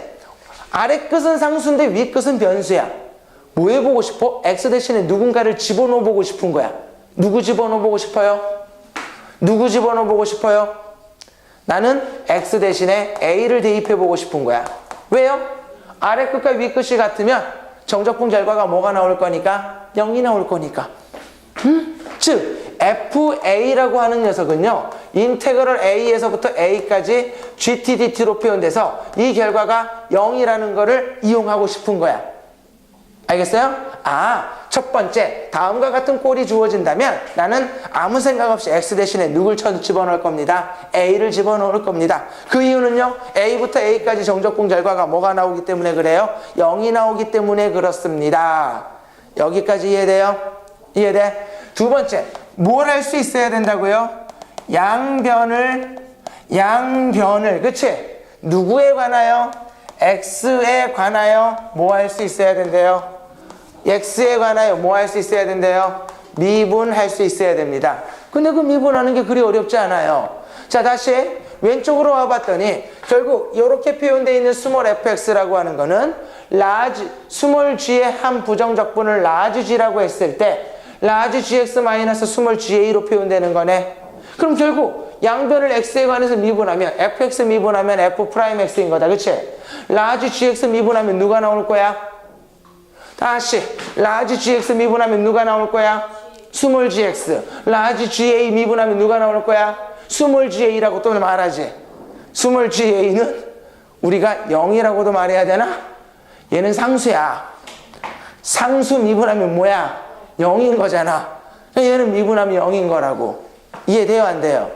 아래 끝은 상수인데 위 끝은 변수야. 뭐 해보고 싶어? x 대신에 누군가를 집어넣어 보고 싶은 거야. 누구 집어넣어 보고 싶어요? 누구 집어넣어 보고 싶어요? 나는 x 대신에 a를 대입해 보고 싶은 거야. 왜요? 아래 끝과 위 끝이 같으면 정적분 결과가 뭐가 나올 거니까? 0이 나올 거니까. 즉 fa라고 하는 녀석은요, 인테그럴 a에서부터 a까지 gtdt로 표현돼서 이 결과가 0이라는 거를 이용하고 싶은 거야. 알겠어요? 첫 번째, 다음과 같은 꼴이 주어진다면 나는 아무 생각 없이 x 대신에 누굴 집어넣을 겁니다. a를 집어넣을 겁니다. 그 이유는요, a부터 a까지 정적분 결과가 뭐가 나오기 때문에 그래요? 0이 나오기 때문에 그렇습니다. 여기까지 이해돼요? 이해돼? 두 번째, 뭘 할 수 있어야 된다고요? 양변을, 그치? 누구에 관하여? x에 관하여 뭐 할 수 있어야 된대요? x에 관하여 뭐 할 수 있어야 된대요? 미분할 수 있어야 됩니다. 근데 그 미분하는 게 그리 어렵지 않아요. 자, 다시 왼쪽으로 와봤더니 결국 이렇게 표현되어 있는 스몰 fx라고 하는 거는 스몰 g의 한 부정적분을 라지 g라고 했을 때 라지 gx 마이너스 스몰 ga로 표현되는 거네. 그럼 결국 양변을 x에 관해서 미분하면 fx 미분하면 f'x인 거다, 그치? 라지 gx 미분하면 누가 나올 거야? 다시 라지 gx 미분하면 누가 나올 거야? 스몰 gx. 라지 ga 미분하면 누가 나올 거야? 스몰 ga라고 또 말하지. 스몰 ga는 우리가 0이라고도 말해야 되나? 얘는 상수야. 상수 미분하면 뭐야? 0인 거잖아. 얘는 미분하면 0인 거라고. 이해돼요, 안 돼요?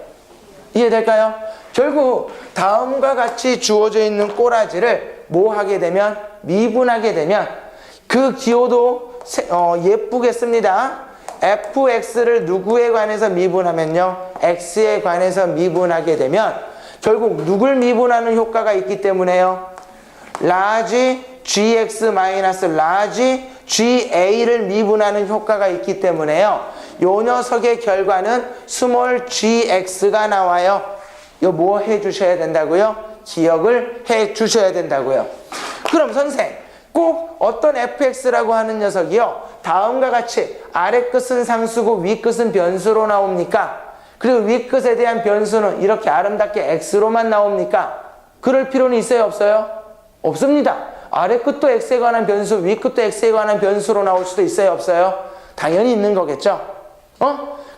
이해될까요? 결국 다음과 같이 주어져 있는 꼬라지를 뭐 하게 되면? 미분하게 되면 그 기호도 예쁘게 씁니다. fx를 누구에 관해서 미분하면요, x에 관해서 미분하게 되면 결국 누굴 미분하는 효과가 있기 때문에요, 라지 gx 마이너스 라지 ga를 미분하는 효과가 있기 때문에요, 요 녀석의 결과는 스몰 gx가 나와요. 이거 뭐 해주셔야 된다고요? 기억을 해주셔야 된다고요. 그럼 선생, 꼭 어떤 fx라고 하는 녀석이요, 다음과 같이 아래 끝은 상수고 위 끝은 변수로 나옵니까? 그리고 위 끝에 대한 변수는 이렇게 아름답게 x로만 나옵니까? 그럴 필요는 있어요, 없어요? 없습니다. 아래 끝도 x에 관한 변수, 위 끝도 x에 관한 변수로 나올 수도 있어요, 없어요? 당연히 있는 거겠죠?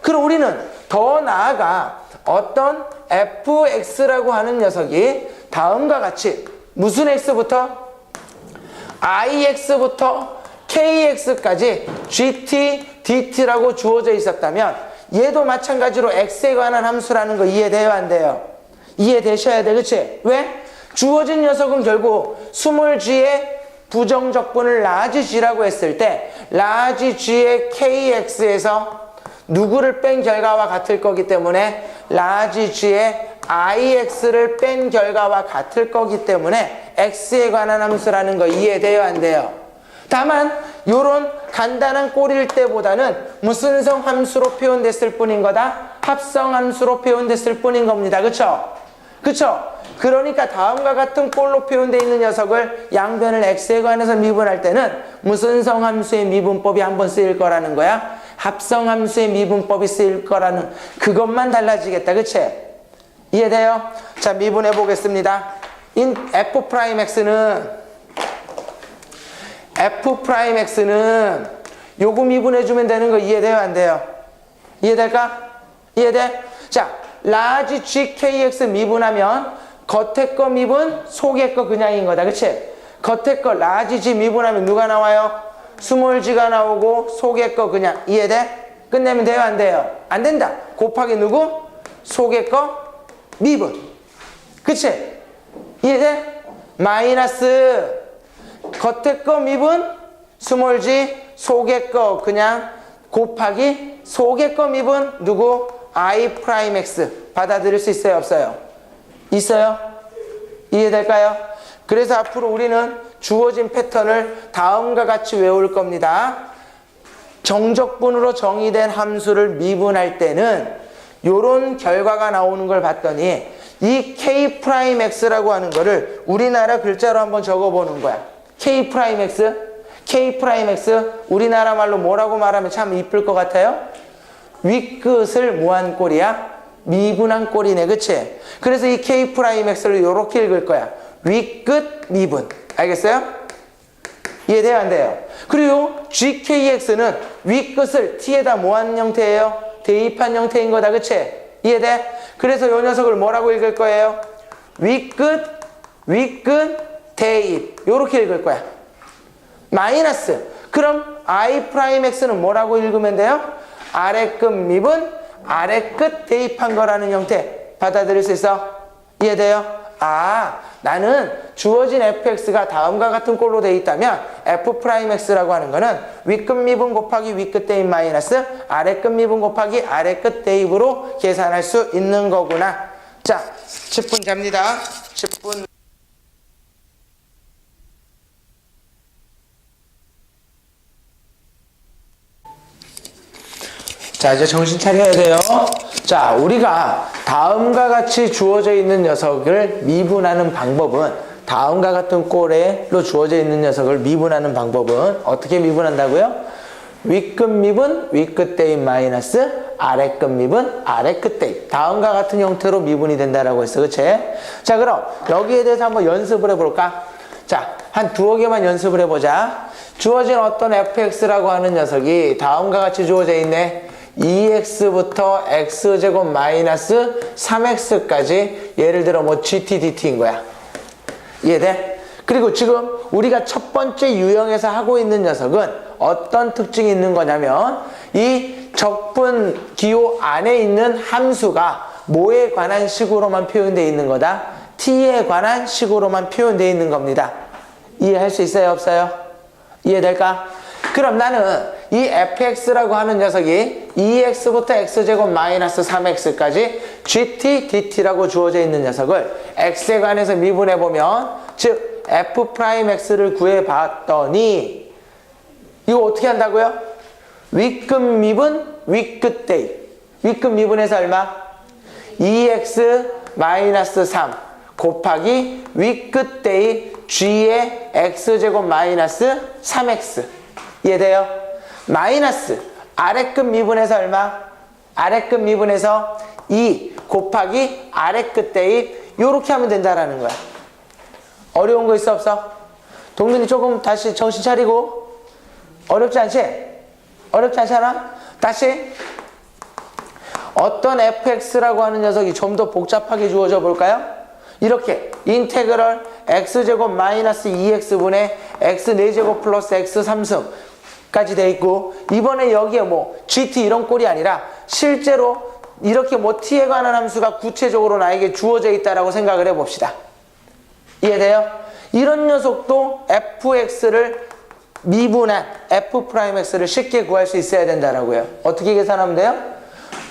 그럼 우리는 더 나아가 어떤 fx라고 하는 녀석이 다음과 같이 무슨 x부터? ix부터 kx까지 gt, dt라고 주어져 있었다면 얘도 마찬가지로 x에 관한 함수라는 거 이해돼요, 안 돼요? 이해되셔야 돼, 그치? 왜? 주어진 녀석은 결국 스몰 g의 부정적분을 라지 g라고 했을 때 라지 g의 kx에서 누구를 뺀 결과와 같을 거기 때문에 라지 g의 ix를 뺀 결과와 같을 거기 때문에 x에 관한 함수라는 거 이해돼요, 안 돼요? 다만 요런 간단한 꼴일 때보다는 무슨 성 함수로 표현됐을 뿐인 거다? 합성 함수로 표현됐을 뿐인 겁니다. 그쵸? 그쵸? 그러니까 다음과 같은 꼴로 표현되어 있는 녀석을 양변을 x에 관해서 미분할 때는 무슨 성함수의 미분법이 한번 쓰일 거라는 거야? 합성함수의 미분법이 쓰일 거라는 그것만 달라지겠다. 그치? 이해돼요? 자, 미분해 보겠습니다. f'x는 요거 미분해 주면 되는 거 이해돼요? 안 돼요? 이해될까? 이해돼? 자, 라지 GKX 미분하면 겉에 거 미분, 속에 거 그냥인 거다. 그치? 겉에 거 라지 G 미분하면 누가 나와요? 스몰 G가 나오고 속에 거 그냥. 이해돼? 끝내면 돼요? 안 돼요? 안 된다. 곱하기 누구? 속에 거 미분. 그치? 이해돼? 마이너스 겉에 거 미분, 스몰 G, 속에 거 그냥 곱하기 속에 거 미분 누구? I'(x) 받아들일 수 있어요? 없어요? 있어요? 이해될까요? 그래서 앞으로 우리는 주어진 패턴을 다음과 같이 외울 겁니다. 정적분으로 정의된 함수를 미분할 때는 요런 결과가 나오는 걸 봤더니 이 K'X라고 하는 거를 우리나라 글자로 한번 적어보는 거야. K'X 우리나라 말로 뭐라고 말하면 참 이쁠 것 같아요? 윗끝을 뭐한 꼴이야? 미분한 꼴이네. 그치? 그래서 이 K'X를 요렇게 읽을 거야. 윗끝 미분. 알겠어요? 이해돼요? 안 돼요? 그리고 GKX는 윗끝을 T에다 뭐한 형태예요? 대입한 형태인 거다. 그치? 이해돼? 그래서 요 녀석을 뭐라고 읽을 거예요? 윗끝 대입. 요렇게 읽을 거야. 마이너스. 그럼 I'X는 뭐라고 읽으면 돼요? 아래끝 미분, 아래끝 대입한 거라는 형태 받아들일 수 있어? 이해돼요? 아, 나는 주어진 fx가 다음과 같은 꼴로 돼 있다면 f'x라고 하는 거는 윗끝 미분 곱하기 윗끝 대입 마이너스 아래끝 미분 곱하기 아래끝 대입으로 계산할 수 있는 거구나. 자, 10분 잡니다. 10분. 자, 이제 정신 차려야 돼요. 자, 우리가 다음과 같이 주어져 있는 녀석을 미분하는 방법은 다음과 같은 꼴로 주어져 있는 녀석을 미분하는 방법은 어떻게 미분한다고요? 윗끝 미분, 윗끝 대입 마이너스 아래끝 미분, 아래끝 대입. 다음과 같은 형태로 미분이 된다라고 했어. 그치? 자, 그럼 여기에 대해서 한번 연습을 해볼까? 자, 한 두어 개만 연습을 해보자. 주어진 어떤 fx라고 하는 녀석이 다음과 같이 주어져 있네. 2x부터 x제곱 마이너스 3x까지 예를 들어 뭐 gt, dt인 거야. 이해돼? 그리고 지금 우리가 첫 번째 유형에서 하고 있는 녀석은 어떤 특징이 있는 거냐면 이 적분 기호 안에 있는 함수가 뭐에 관한 식으로만 표현되어 있는 거다? t에 관한 식으로만 표현되어 있는 겁니다. 이해할 수 있어요? 없어요? 이해될까? 그럼 나는 이 fx라고 하는 녀석이 2x부터 x제곱 마이너스 3x까지 gt, dt라고 주어져 있는 녀석을 x에 관해서 미분해보면 즉 f'x를 구해봤더니 이거 어떻게 한다고요? 윗끝 미분, 윗끝 대입. 윗끝 미분해서 얼마? 2x 마이너스 3 곱하기 윗끝 대입 g의 x제곱 마이너스 3x. 이해돼요? 마이너스 아래끝 미분해서 얼마? 아래끝 미분해서 2 곱하기 아래끝 대입. 요렇게 하면 된다라는 거야. 어려운 거 있어 없어? 동민이 조금 다시 정신 차리고. 어렵지 않지? 어렵지 않잖아? 다시 어떤 fx라고 하는 녀석이 좀 더 복잡하게 주어져 볼까요? 이렇게 인테그럴 x제곱 마이너스 2x분의 x 4제곱 플러스 x 3승 까지 돼 있고 이번에 여기에 뭐 gt 이런 꼴이 아니라 실제로 이렇게 뭐 t에 관한 함수가 구체적으로 나에게 주어져 있다라고 생각을 해봅시다. 이해돼요? 이런 녀석도 fx를 미분한 f'x를 쉽게 구할 수 있어야 된다라고요. 어떻게 계산하면 돼요?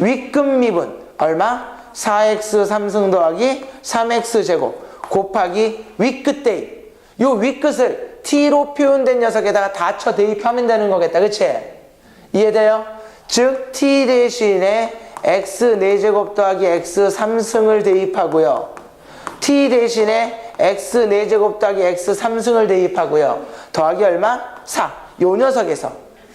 윗끝 미분 얼마? 4x 3승 더하기 3x 제곱 곱하기 윗끝 대입. 요 윗끝을 t로 표현된 녀석에다가 다 쳐 대입하면 되는 거겠다. 그치? 이해돼요? 즉 t 대신에 x 4제곱 더하기 x 3승을 대입하고요. t 대신에 x 4제곱 더하기 x 3승을 대입하고요. 더하기 얼마? 4. 요 녀석에서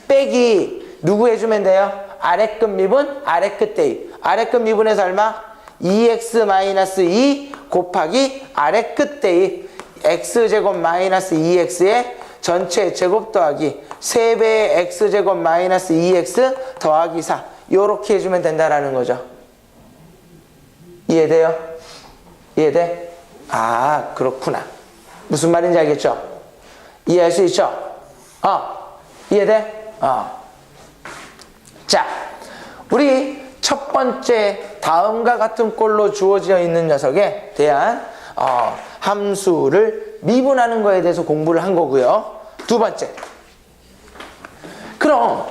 빼기 누구 해주면 돼요? 아래끝 미분, 아래끝 대입. 아래끝 미분에서 얼마? 2x-2 곱하기 아래끝 대입 x제곱 마이너스 2x의 전체 제곱 더하기 3배의 x제곱 마이너스 2x 더하기 4. 요렇게 해주면 된다라는 거죠. 이해돼요? 이해돼? 아, 그렇구나. 무슨 말인지 알겠죠? 이해할 수 있죠? 이해돼? 자, 우리 첫 번째 다음과 같은 꼴로 주어져 있는 녀석에 대한 함수를 미분하는 거에 대해서 공부를 한 거고요. 두 번째. 그럼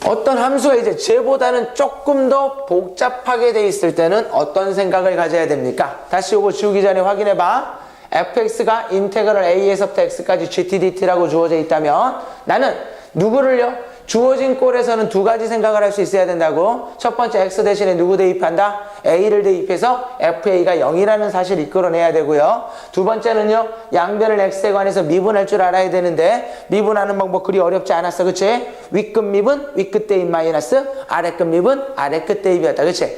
어떤 함수가 이제 쟤보다는 조금 더 복잡하게 돼 있을 때는 어떤 생각을 가져야 됩니까? 다시 이거 지우기 전에 확인해 봐. fx가 인테그럴 a에서부터 x까지 gtdt라고 주어져 있다면 나는 누구를요? 주어진 꼴에서는 두 가지 생각을 할 수 있어야 된다고. 첫 번째 x 대신에 누구 대입한다? a를 대입해서 fa가 0이라는 사실을 이끌어내야 되고요. 두 번째는요. 양변을 x에 관해서 미분할 줄 알아야 되는데 미분하는 방법 그리 어렵지 않았어. 그치? 윗끝 미분, 윗끝 대입 마이너스 아래끝 미분, 아래끝 대입이었다. 그치?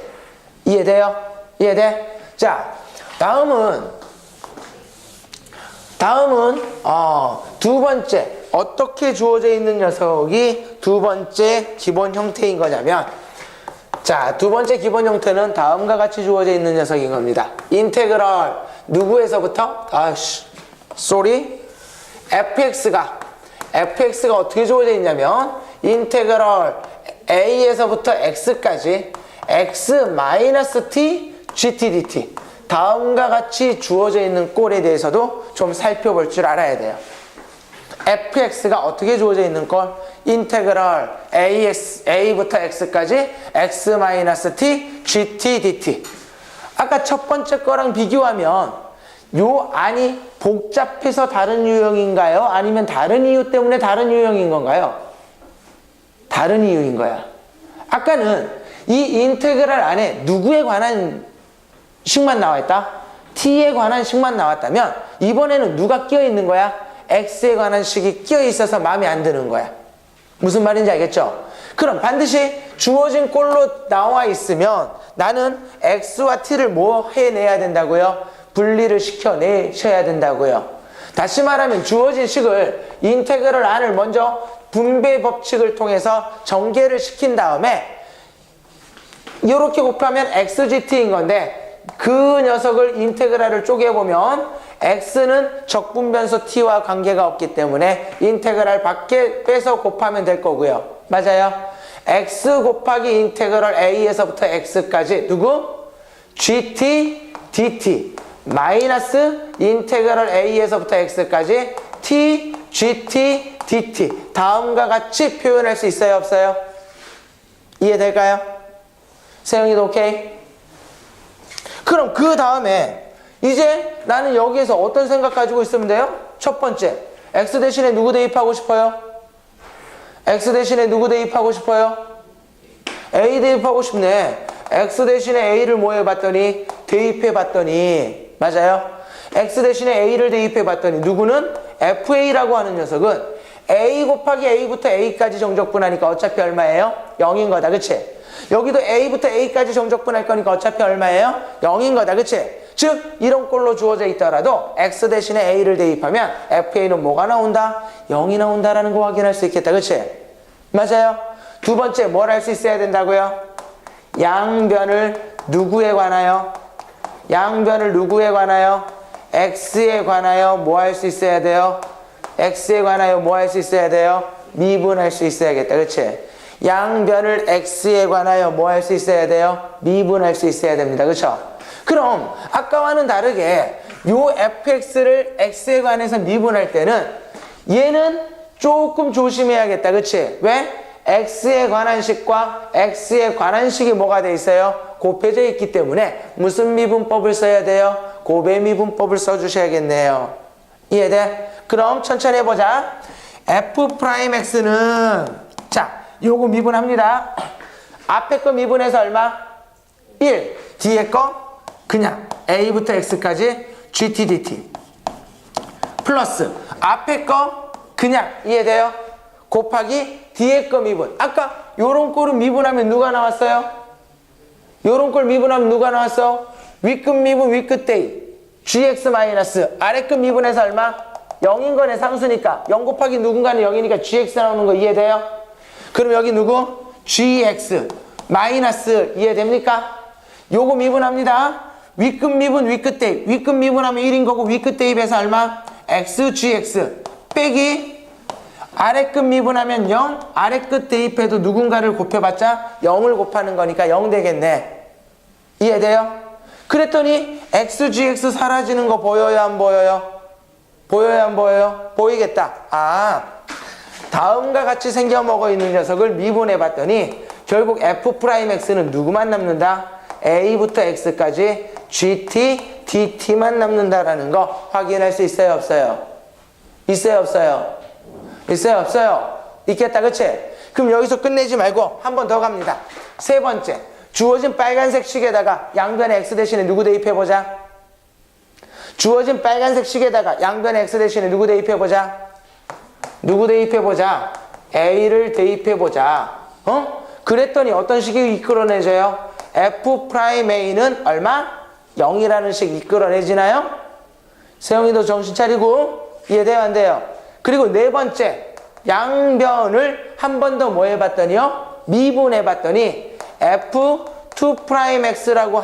이해돼요? 이해돼? 자, 다음은 두 번째 어떻게 주어져 있는 녀석이 두 번째 기본 형태인 거냐면 자, 두 번째 기본 형태는 다음과 같이 주어져 있는 녀석인 겁니다. 인테그럴 누구에서부터? fx가 어떻게 주어져 있냐면 인테그럴 a에서부터 x까지 x-t gtdt 다음과 같이 주어져 있는 꼴에 대해서도 좀 살펴볼 줄 알아야 돼요. fx가 어떻게 주어져 있는 꼴? 인테그럴 a부터 x까지 x-t gtdt. 아까 첫 번째 거랑 비교하면 요 안이 복잡해서 다른 유형인가요? 아니면 다른 이유 때문에 다른 유형인 건가요? 다른 이유인 거야. 아까는 이 인테그럴 안에 누구에 관한 식만 나와있다? t에 관한 식만 나왔다면 이번에는 누가 끼어 있는 거야? x에 관한 식이 끼어 있어서 마음에 안 드는 거야. 무슨 말인지 알겠죠? 그럼 반드시 주어진 꼴로 나와 있으면 나는 x와 t를 뭐 해내야 된다고요? 분리를 시켜내셔야 된다고요. 다시 말하면 주어진 식을 인테그럴 안을 먼저 분배 법칙을 통해서 전개를 시킨 다음에 이렇게 곱하면 xgt인 건데 그 녀석을 인테그랄을 쪼개보면 x는 적분변수 t와 관계가 없기 때문에 인테그랄 밖에 빼서 곱하면 될 거고요. 맞아요? x 곱하기 인테그럴 a에서부터 x까지 누구? gt dt 마이너스 인테그럴 a에서부터 x까지 t gt dt 다음과 같이 표현할 수 있어요? 없어요? 이해될까요? 세영이도 오케이? 그럼 그 다음에 이제 나는 여기에서 어떤 생각 가지고 있으면 돼요? 첫 번째, x 대신에 누구 대입하고 싶어요? x 대신에 누구 대입하고 싶어요? a 대입하고 싶네. x 대신에 a를 뭐 해봤더니? 대입해봤더니 맞아요? x 대신에 a를 대입해봤더니 누구는? fa라고 하는 녀석은 a 곱하기 a부터 a까지 정적분하니까 어차피 얼마예요? 0인 거다. 그치? 여기도 a부터 a까지 정적분할 거니까 어차피 얼마예요? 0인 거다. 그치? 즉 이런 꼴로 주어져 있더라도 x 대신에 a를 대입하면 fa는 뭐가 나온다? 0이 나온다라는 거 확인할 수 있겠다. 그치? 맞아요? 두 번째 뭘 할 수 있어야 된다고요? 양변을 누구에 관하여? 양변을 누구에 관하여? x에 관하여 뭐 할 수 있어야 돼요? x에 관하여 뭐 할 수 있어야 돼요? 미분할 수 있어야겠다. 그치? 양변을 x에 관하여 뭐 할 수 있어야 돼요? 미분할 수 있어야 됩니다. 그쵸? 그럼 아까와는 다르게 요 fx를 x에 관해서 미분할 때는 얘는 조금 조심해야겠다. 그치? 왜? x에 관한 식과 x에 관한 식이 뭐가 돼 있어요? 곱해져 있기 때문에 무슨 미분법을 써야 돼요? 곱의 미분법을 써주셔야겠네요. 이해돼? 그럼 천천히 해보자. f'x는 자 요거 미분합니다. 앞에 거 미분해서 얼마? 1. 뒤에 거 그냥 a부터 x까지 gt dt 플러스 앞에 거 그냥 이해돼요? 곱하기 뒤에 거 미분. 아까 요런 꼴은 미분하면 누가 나왔어요? 요런 꼴 미분하면 누가 나왔어? 윗끝 미분 윗끝 대입 gx 마이너스 아래끝 미분해서 얼마? 0인 거네. 상수니까 0 곱하기 누군가는 0이니까 gx 나오는 거 이해돼요? 그럼 여기 누구? gx 마이너스 이해됩니까? 요거 미분합니다. 윗끝 미분 윗끝 대입 윗끝 미분하면 1인 거고 윗끝 대입해서 얼마? x gx 빼기 아래끝 미분하면 0 아래끝 대입해도 누군가를 곱해봤자 0을 곱하는 거니까 0 되겠네. 이해돼요? 그랬더니 x gx 사라지는 거 보여요 안 보여요? 보여요 안 보여요? 보이겠다. 아, 다음과 같이 생겨 먹어 있는 녀석을 미분해 봤더니 결국 f'x는 누구만 남는다? a부터 x까지 gt, dt만 남는다라는 거 확인할 수 있어요 없어요? 있어요 없어요? 있어요 없어요? 있겠다 그치? 그럼 여기서 끝내지 말고 한 번 더 갑니다. 세 번째, 주어진 빨간색 식에다가 양변에 x 대신에 누구 대입해보자. 주어진 빨간색 식에다가 양변에 x 대신에 누구 대입해보자. 누구 대입해보자. a를 대입해보자. 그랬더니 어떤 식이 이끌어내져요? f'a는 얼마? 0이라는 식 이끌어내지나요? 세영이도 정신 차리고 이해돼요 안 돼요? 그리고 네 번째, 양변을 한 번 더 뭐 해봤더니요? 미분해봤더니 f2'x라고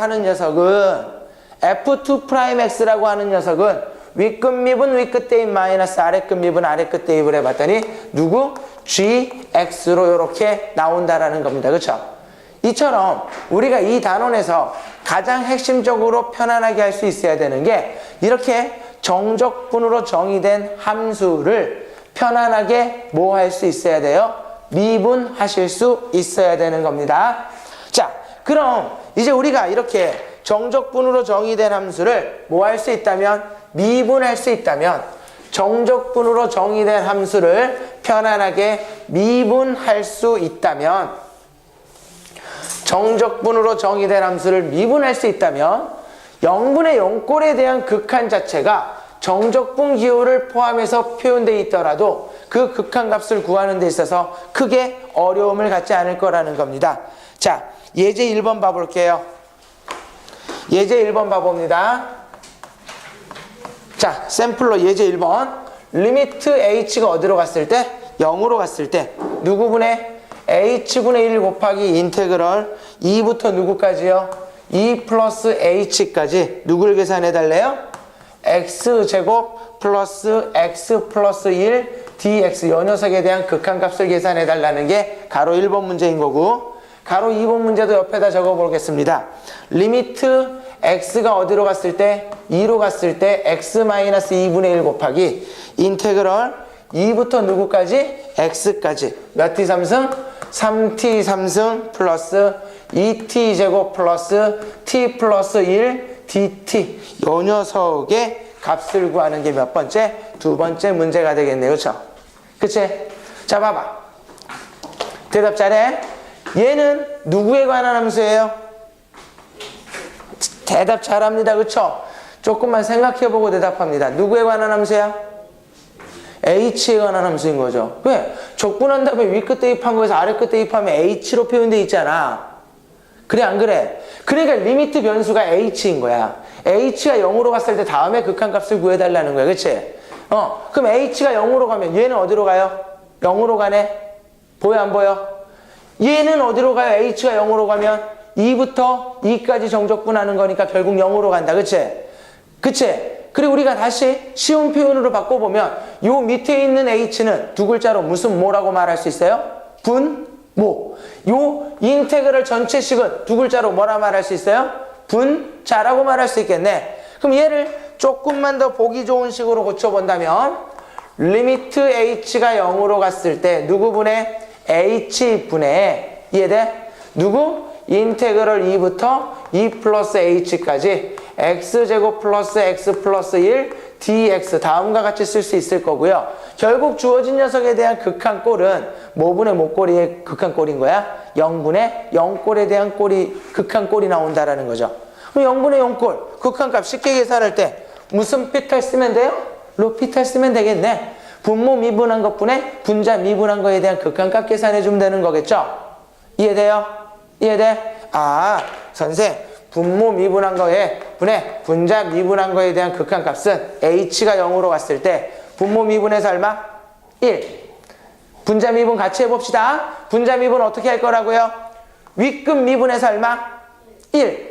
하는 녀석은 윗끝 미분 윗끝 대입 마이너스 아래끝 미분 아래끝 대입을 해봤더니 누구? gx로 이렇게 나온다라는 겁니다. 그렇죠? 이처럼 우리가 이 단원에서 가장 핵심적으로 편안하게 할 수 있어야 되는 게 이렇게 정적분으로 정의된 함수를 편안하게 뭐 할 수 있어야 돼요? 미분하실 수 있어야 되는 겁니다. 자, 그럼 이제 우리가 이렇게 정적분으로 정의된 함수를 뭐 할 수 있다면? 미분할 수 있다면 정적분으로 정의된 함수를 편안하게 미분할 수 있다면 정적분으로 정의된 함수를 미분할 수 있다면 0분의 0꼴에 대한 극한 자체가 정적분 기호를 포함해서 표현되어 있더라도 그 극한값을 구하는 데 있어서 크게 어려움을 갖지 않을 거라는 겁니다. 자, 예제 1번 봐볼게요. 예제 1번 봐봅니다. 자, 샘플로 예제 1번. 리미트 h가 어디로 갔을 때? 0으로 갔을 때 누구분의 h분의 1 곱하기 인테그럴 2부터 누구까지요? 2 플러스 h까지 누구를 계산해 달래요? x제곱 플러스 x 플러스 1 dx 요 녀석에 대한 극한값을 계산해 달라는 게 가로 1번 문제인 거고 가로 2번 문제도 옆에다 적어 보겠습니다. 리미트 x가 어디로 갔을 때? 2로 갔을 때 x-2분의 1 곱하기 인테그럴 2부터 누구까지? x까지 몇 t 3승? 3t 3승 플러스 2t 제곱 플러스 t 플러스 1 dt 요 녀석의 값을 구하는 게 몇 번째? 두 번째 문제가 되겠네요. 그쵸? 그치? 자, 봐봐. 대답 잘해. 얘는 누구에 관한 함수예요? 대답 잘합니다. 그쵸? 조금만 생각해보고 대답합니다. 누구에 관한 함수야? h에 관한 함수인 거죠. 왜? 적분한 다음에 위끝 대입한 거에서 아래끝 대입하면 h로 표현되어 있잖아. 그래 안 그래? 그러니까 리미트 변수가 h인 거야. h가 0으로 갔을 때 다음에 극한값을 구해달라는 거야. 그치? 그럼 h가 0으로 가면 얘는 어디로 가요? 0으로 가네? 보여 안 보여? 얘는 어디로 가요? h가 0으로 가면 2부터 2까지 정적분하는 거니까 결국 0으로 간다. 그치? 그치? 그리고 우리가 다시 쉬운 표현으로 바꿔보면 요 밑에 있는 h는 두 글자로 무슨 뭐라고 말할 수 있어요? 분모. 요 인테그럴 전체식은 두 글자로 뭐라 말할 수 있어요? 분자라고 말할 수 있겠네. 그럼 얘를 조금만 더 보기 좋은 식으로 고쳐본다면 리미트 h가 0으로 갔을 때 누구분의 h분의 이해돼? 누구? 인테그럴 2부터 2 플러스 h까지 x제곱 플러스 x 플러스 1 dx 다음과 같이 쓸 수 있을 거고요. 결국 주어진 녀석에 대한 극한꼴은 뭐분의 뭐꼴의 극한꼴인 거야? 0분의 0꼴에 대한 꼴이 극한꼴이 나온다라는 거죠. 그럼 0분의 0꼴 극한값 쉽게 계산할 때 무슨 피탈 쓰면 돼요? 로 피탈 쓰면 되겠네. 분모 미분한 것분에 분자 미분한 거에 대한 극한값 계산해 주면 되는 거겠죠? 이해돼요? 이해돼? 아, 선생 분모 미분한 거에 분에 분자 미분한 거에 대한 극한값은 h가 0으로 갔을 때 분모 미분해서 얼마? 1. 분자 미분 같이 해봅시다. 분자 미분 어떻게 할 거라고요? 윗끝 미분해서 얼마? 1.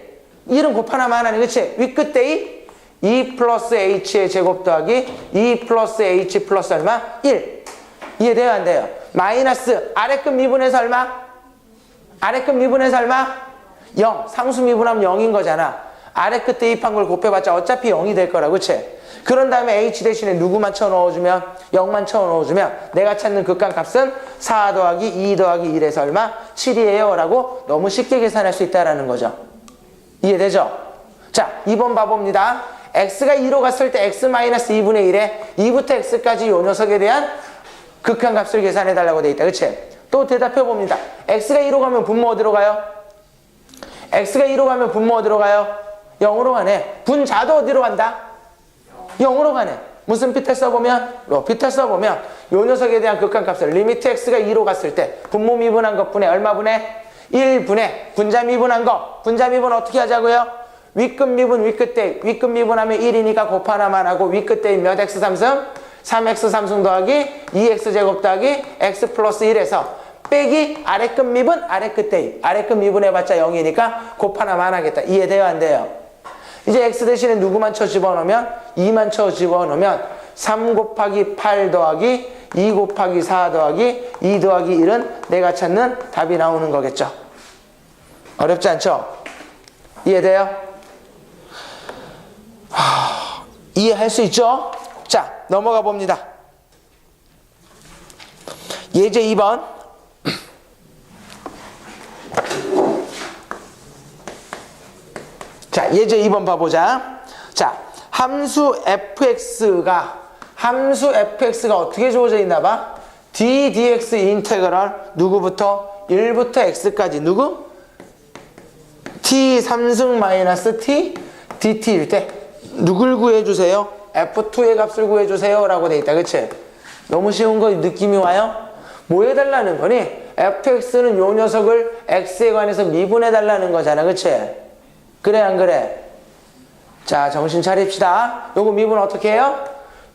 1은 곱하나만 하네. 그치? 윗끝 대 2 플러스 h의 제곱 더하기 2 플러스 h 플러스 얼마? 1. 이해돼요? 안 돼요? 마이너스 아래끝 미분해서 얼마? 아래끝 미분해서 얼마? 0. 상수 미분하면 0인 거잖아. 아래끝 대입한 걸 곱해봤자 어차피 0이 될 거라. 그치? 그런 다음에 h 대신에 누구만 쳐넣어주면 0만 쳐넣어주면 내가 찾는 극한값은 4 더하기 2 더하기 1에서 얼마? 7이에요 라고 너무 쉽게 계산할 수 있다는 거죠. 이해되죠? 자, 2번 봐봅니다. x가 2로 갔을 때 x-2분의 1에 2부터 x까지 요 녀석에 대한 극한값을 계산해달라고 돼 있다. 그치? 또 대답해봅니다. x가 2로 가면 분모 어디로 가요? x가 2로 가면 분모 어디로 가요? 0으로 가네. 분자도 어디로 간다? 0으로 가네. 무슨 피탈 써보면? 로 피탈 써보면 요 녀석에 대한 극한값을 리미트 x가 2로 갔을 때 분모 미분한 것분에 얼마 분해? 1분해 분자 미분한 거. 분자 미분 어떻게 하자고요? 윗끝 미분 윗끝 대입. 윗끝 미분하면 1이니까 곱하나만 하고 윗끝 대입 몇 x 3승? 3x 3승 더하기 2x 제곱 더하기 x 플러스 1에서 빼기 아래끝 미분 아래끝 대입. 아래끝 미분해봤자 0이니까 곱하나만 하겠다. 이해돼요? 안 돼요? 이제 x 대신에 누구만 쳐 집어넣으면 2만 쳐 집어넣으면 3 곱하기 8 더하기 2 곱하기 4 더하기 2 더하기 1은 내가 찾는 답이 나오는 거겠죠. 어렵지 않죠? 이해돼요? 이해할 수 있죠? 자, 넘어가 봅니다. 예제 2번. 자, 예제 2번 봐보자. 자, 함수 fx가 어떻게 주어져 있나 봐? d dx 인테그럴 누구부터? 1부터 x까지 누구? t 3승 마이너스 t dt일 때 누굴 구해주세요? f2의 값을 구해주세요 라고 돼 있다. 그치? 너무 쉬운 거 느낌이 와요? 뭐 해달라는 거니? fx는 요 녀석을 x에 관해서 미분해달라는 거잖아. 그치? 그래 안 그래? 자, 정신 차립시다. 요거 미분 어떻게 해요?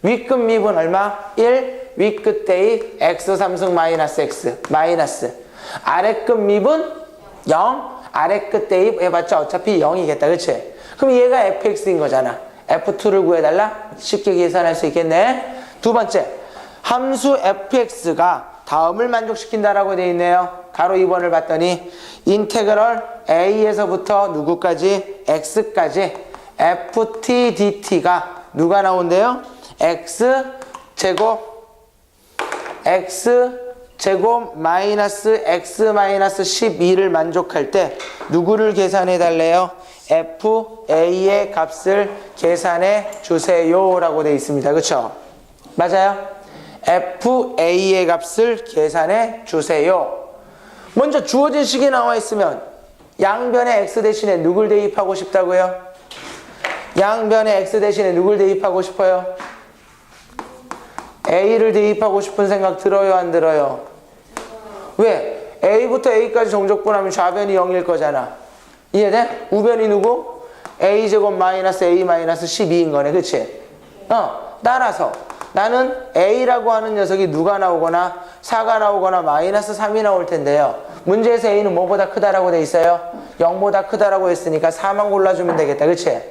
윗끝 미분 얼마? 1 윗끝 대입 x 3승 마이너스 x 마이너스 아래끝 미분 0 아래끝 대입 해봤자 어차피 0이겠다. 그치? 그럼 얘가 fx인 거잖아. f2를 구해달라? 쉽게 계산할 수 있겠네. 두 번째, 함수 fx가 다음을 만족시킨다라고 되어 있네요. 가로 2번을 봤더니 인테그럴 a에서부터 누구까지? x까지 ft dt가 누가 나온대요? x제곱 마이너스 x 마이너스 12를 만족할 때 누구를 계산해 달래요? fa의 값을 계산해 주세요 라고 되어 있습니다. 그쵸? 맞아요? fa의 값을 계산해 주세요. 먼저 주어진 식이 나와 있으면 양변에 x 대신에 누굴 대입하고 싶다고요? 양변에 x 대신에 누굴 대입하고 싶어요? a를 대입하고 싶은 생각 들어요? 안 들어요? 왜? a부터 a까지 정적분하면 좌변이 0일 거잖아. 이해돼? 우변이 누구? a제곱 마이너스 a 마이너스 12인 거네. 그치? 따라서 나는 a라고 하는 녀석이 누가 나오거나 4가 나오거나 마이너스 3이 나올 텐데요. 문제에서 a는 뭐보다 크다라고 돼 있어요? 0보다 크다라고 했으니까 4만 골라주면 되겠다. 그치?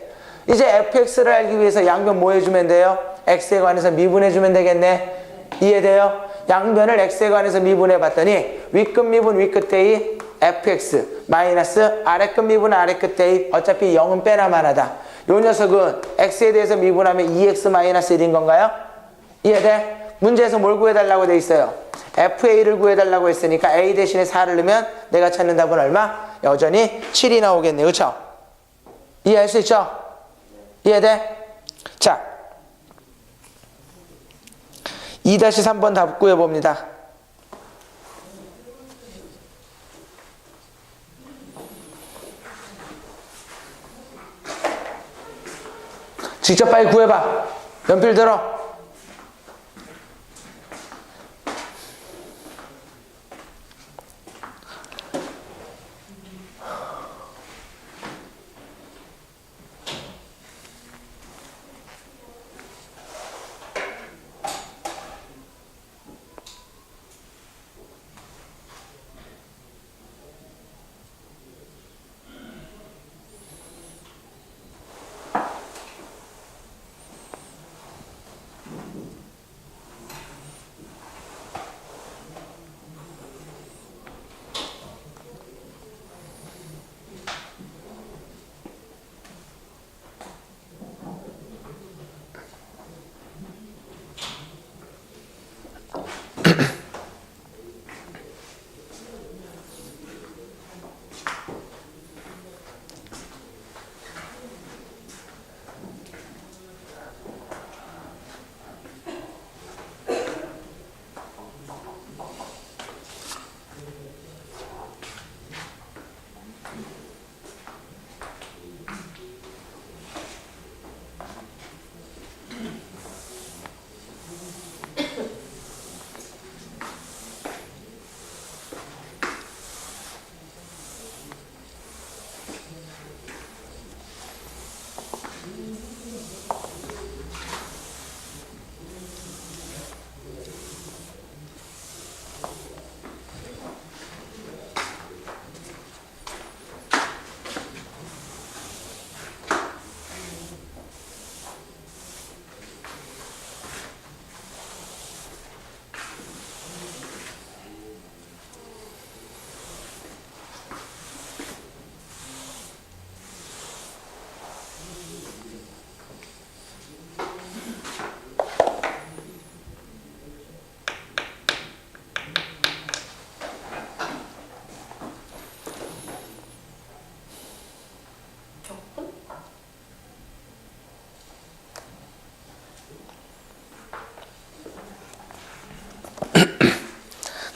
이제 fx를 알기 위해서 양변 뭐 해주면 돼요? x에 관해서 미분해주면 되겠네. 이해돼요? 양변을 x에 관해서 미분해 봤더니 윗끝 미분 윗끝 대입 fx 마이너스 아래끝 미분 아래끝 대입 어차피 0은 빼나마나다. 요 녀석은 x에 대해서 미분하면 2x 마이너스 1인 건가요? 이해돼? 문제에서 뭘 구해달라고 돼 있어요? fa를 구해달라고 했으니까 a 대신에 4를 넣으면 내가 찾는 답은 얼마? 여전히 7이 나오겠네. 그쵸? 이해할 수 있죠? 이해돼? 자, 2-3번 답 구해봅니다. 직접 빨리 구해봐. 연필 들어.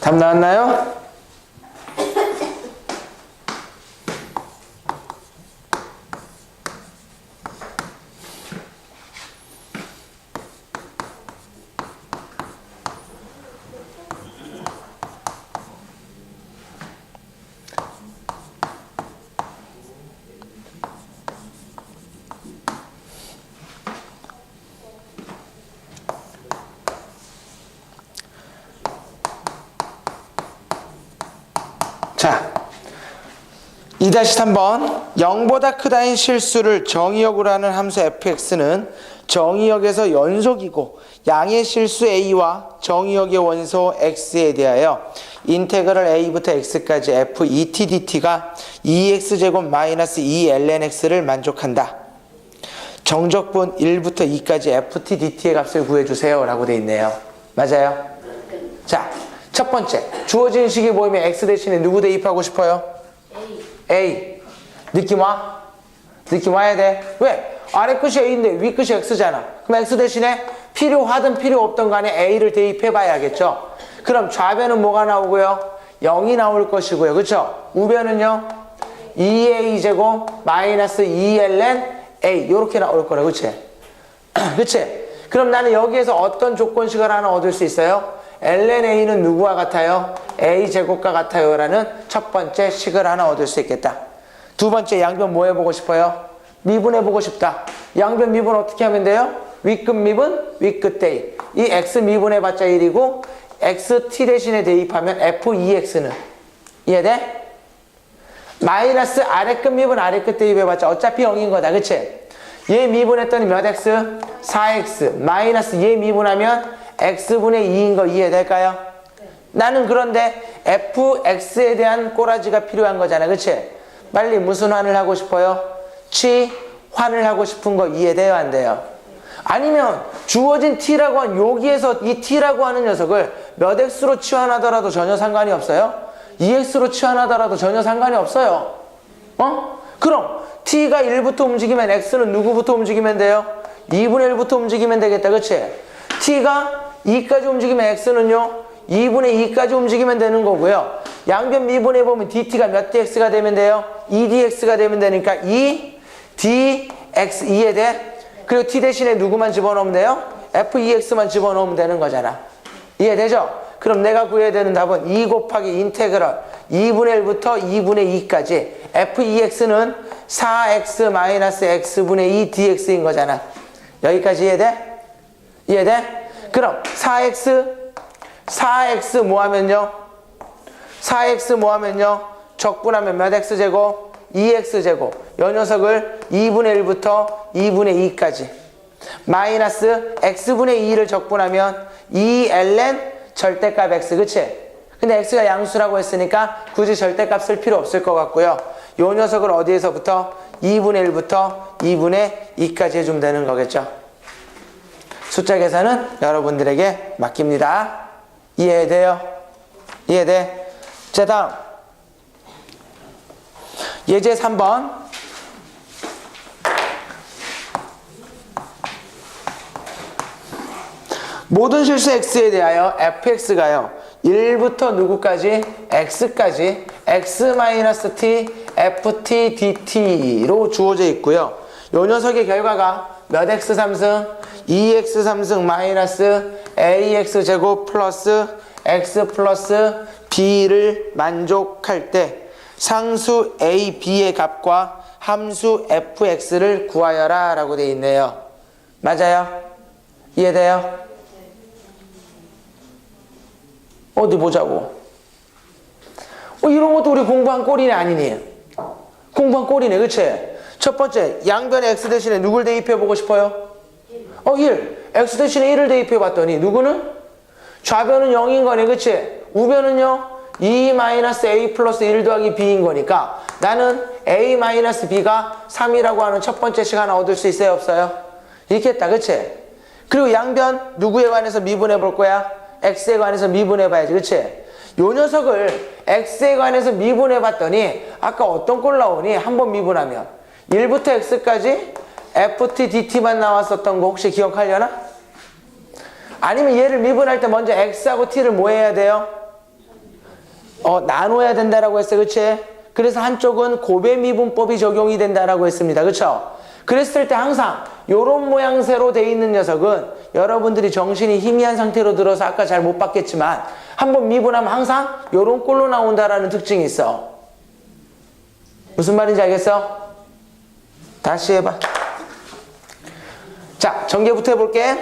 답 나왔나요? 자, 2-3번 0보다 크다인 실수를 정의역으로 하는 함수 fx는 정의역에서 연속이고 양의 실수 a와 정의역의 원소 x에 대하여 인테그럴 a부터 x까지 f et dt가 2x제곱 마이너스 2lnx를 만족한다. 정적분 1부터 2까지 ft dt의 값을 구해주세요 라고 되어 있네요. 맞아요? 자, 첫 번째, 주어진 식이 보이면 x 대신에 누구 대입하고 싶어요? A. 느낌 와? 느낌 와야 돼. 왜? 아래 끝이 A인데 위 끝이 X잖아. 그럼 X 대신에 필요하든 필요 없든 간에 A를 대입해 봐야겠죠. 그럼 좌변은 뭐가 나오고요? 0이 나올 것이고요. 그쵸? 우변은요? 2A제곱 마이너스 2ln A 요렇게 나올 거라. 그치? 그치? 그럼 나는 여기에서 어떤 조건식을 하나 얻을 수 있어요? ln A는 누구와 같아요? A제곱과 같아요 라는 첫 번째 식을 하나 얻을 수 있겠다. 두 번째, 양변 뭐 해보고 싶어요? 미분해보고 싶다. 양변 미분 어떻게 하면 돼요? 윗끝 미분, 윗끝 대입. 이 x 미분해봤자 1이고 xt 대신에 대입하면 f2x는 이해돼? 마이너스 아래끝 미분 아래끝 대입해봤자 어차피 0인 거다. 그치? 얘 미분했더니 몇 x? 4x 마이너스 얘 미분하면 x분의 2인 거 이해될까요? 네. 나는 그런데 fx에 대한 꼬라지가 필요한 거잖아. 그치? 빨리 무슨 환을 하고 싶어요? 취환을 하고 싶은 거 이해돼요? 안 돼요? 아니면 주어진 t라고 한 여기에서 이 t라고 하는 녀석을 몇 x로 치환하더라도 전혀 상관이 없어요? 2x로 치환하더라도 전혀 상관이 없어요. 그럼 t가 1부터 움직이면 x는 누구부터 움직이면 돼요? 2분의 1부터 움직이면 되겠다. 그치? t가 2까지 움직이면 x는요 2분의 2까지 움직이면 되는 거고요. 양변 미분해보면 dt가 몇 dx가 되면 돼요? 2dx가 되면 되니까 2dx 이해돼? 그리고 t 대신에 누구만 집어넣으면 돼요? f(2x만) 집어넣으면 되는 거잖아. 이해되죠? 그럼 내가 구해야 되는 답은 2 곱하기 인테그럴 2분의 1부터 2분의 2까지 f(2x는) 4x-x분의 2 dx인 거잖아. 여기까지 이해돼? 이해돼? 그럼 4x 뭐 하면요? 4x 뭐 하면요? 적분하면 몇 x제곱? 2x제곱. 요 녀석을 2분의 1부터 2분의 2까지 마이너스 x분의 2를 적분하면 2ln 절대값 x, 그치? 근데 x가 양수라고 했으니까 굳이 절대값 쓸 필요 없을 것 같고요. 요 녀석을 어디에서부터? 2분의 1부터 2분의 2까지 해주면 되는 거겠죠. 숫자 계산은 여러분들에게 맡깁니다. 이해돼요? 이해돼? 자, 다음 예제 3번. 모든 실수 x에 대하여 fx가요 1부터 누구까지? x까지 x-t ft dt로 주어져 있고요. 요 녀석의 결과가 몇 x 3승? 2x 3승 마이너스 ax 제곱 플러스 x 플러스 b를 만족할 때 상수 a, b의 값과 함수 fx를 구하여라 라고 되어 있네요. 맞아요? 이해돼요? 어디 보자고. 이런 것도 우리 공부한 꼴이네 아니니? 공부한 꼴이네, 그치? 첫 번째, 양변에 x 대신에 누굴 대입해보고 싶어요? 1. x 대신에 1을 대입해봤더니 누구는? 좌변은 0인 거네, 그치? 우변은요? 2-a 플러스 1 더하기 b인 거니까 나는 a-b가 3이라고 하는 첫 번째 식 하나 얻을 수 있어요, 없어요? 있겠다, 그치? 그리고 양변 누구에 관해서 미분해 볼 거야? x에 관해서 미분해 봐야지, 그치? 요 녀석을 x에 관해서 미분해 봤더니 아까 어떤 꼴 나오니? 한번 미분하면 1부터 x까지 ft dt만 나왔었던 거 혹시 기억하려나? 아니면 얘를 미분할 때 먼저 x하고 t를 뭐 해야 돼요? 나눠야 된다라고 했어요, 그치? 그래서 한쪽은 고배 미분법이 적용이 된다라고 했습니다, 그쵸? 그랬을 때 항상 요런 모양새로 돼 있는 녀석은 여러분들이 정신이 희미한 상태로 들어서 아까 잘 못 봤겠지만 한번 미분하면 항상 요런 꼴로 나온다라는 특징이 있어. 무슨 말인지 알겠어? 다시 해봐. 자, 전개부터 해볼게.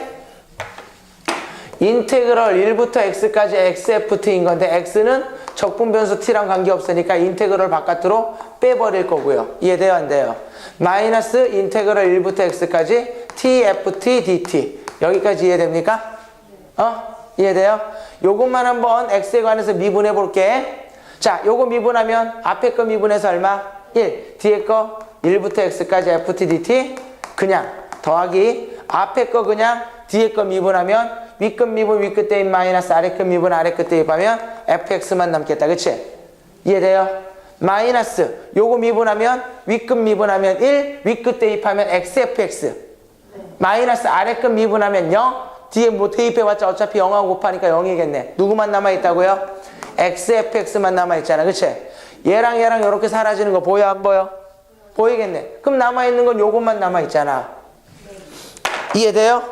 인테그럴 1부터 x까지 xft인 건데 x는 적분변수 t랑 관계없으니까 인테그럴 바깥으로 빼버릴 거고요. 이해돼요? 안 돼요? 마이너스 인테그럴 1부터 x까지 tft dt 여기까지 이해됩니까? 이해돼요? 요것만 한번 x에 관해서 미분해 볼게. 자, 요거 미분하면 앞에 거 미분해서 얼마? 1. 뒤에 거 1부터 x까지 ft dt 그냥 더하기 앞에 거 그냥 뒤에 거 미분하면 윗끝 미분 윗끝 대입 마이너스 아래끝 미분 아래끝 대입하면 fx만 남겠다, 그치? 이해돼요? 마이너스 요거 미분하면 윗끝 미분하면 1 윗끝 대입하면 xfx 마이너스 아래끝 미분하면 0 뒤에 뭐 대입해봤자 어차피 0하고 곱하니까 0이겠네. 누구만 남아있다고요? xfx만 남아있잖아, 그치? 얘랑 얘랑 이렇게 사라지는 거 보여 안 보여? 보이겠네. 그럼 남아있는 건 요것만 남아있잖아. 이해돼요?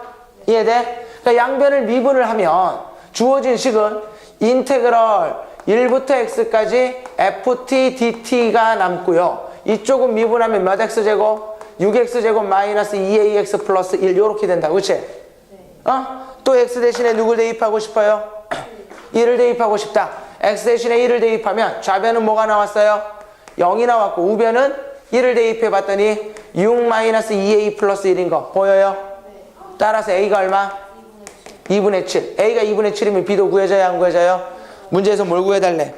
이해돼? 그러니까 양변을 미분을 하면 주어진 식은 인테그럴 1부터 x까지 ft dt가 남고요. 이쪽은 미분하면 몇 x제곱? 6x제곱 마이너스 2ax 플러스 1 요렇게 된다, 그치? 또 x 대신에 누굴 대입하고 싶어요? 1을 대입하고 싶다. x 대신에 1을 대입하면 좌변은 뭐가 나왔어요? 0이 나왔고 우변은 1을 대입해 봤더니 6 마이너스 2a 플러스 1인 거 보여요? 따라서 a가 얼마? 2분의 7. a가 2분의 7이면 b도 구해져야 안 구해져요? 문제에서 뭘 구해달래?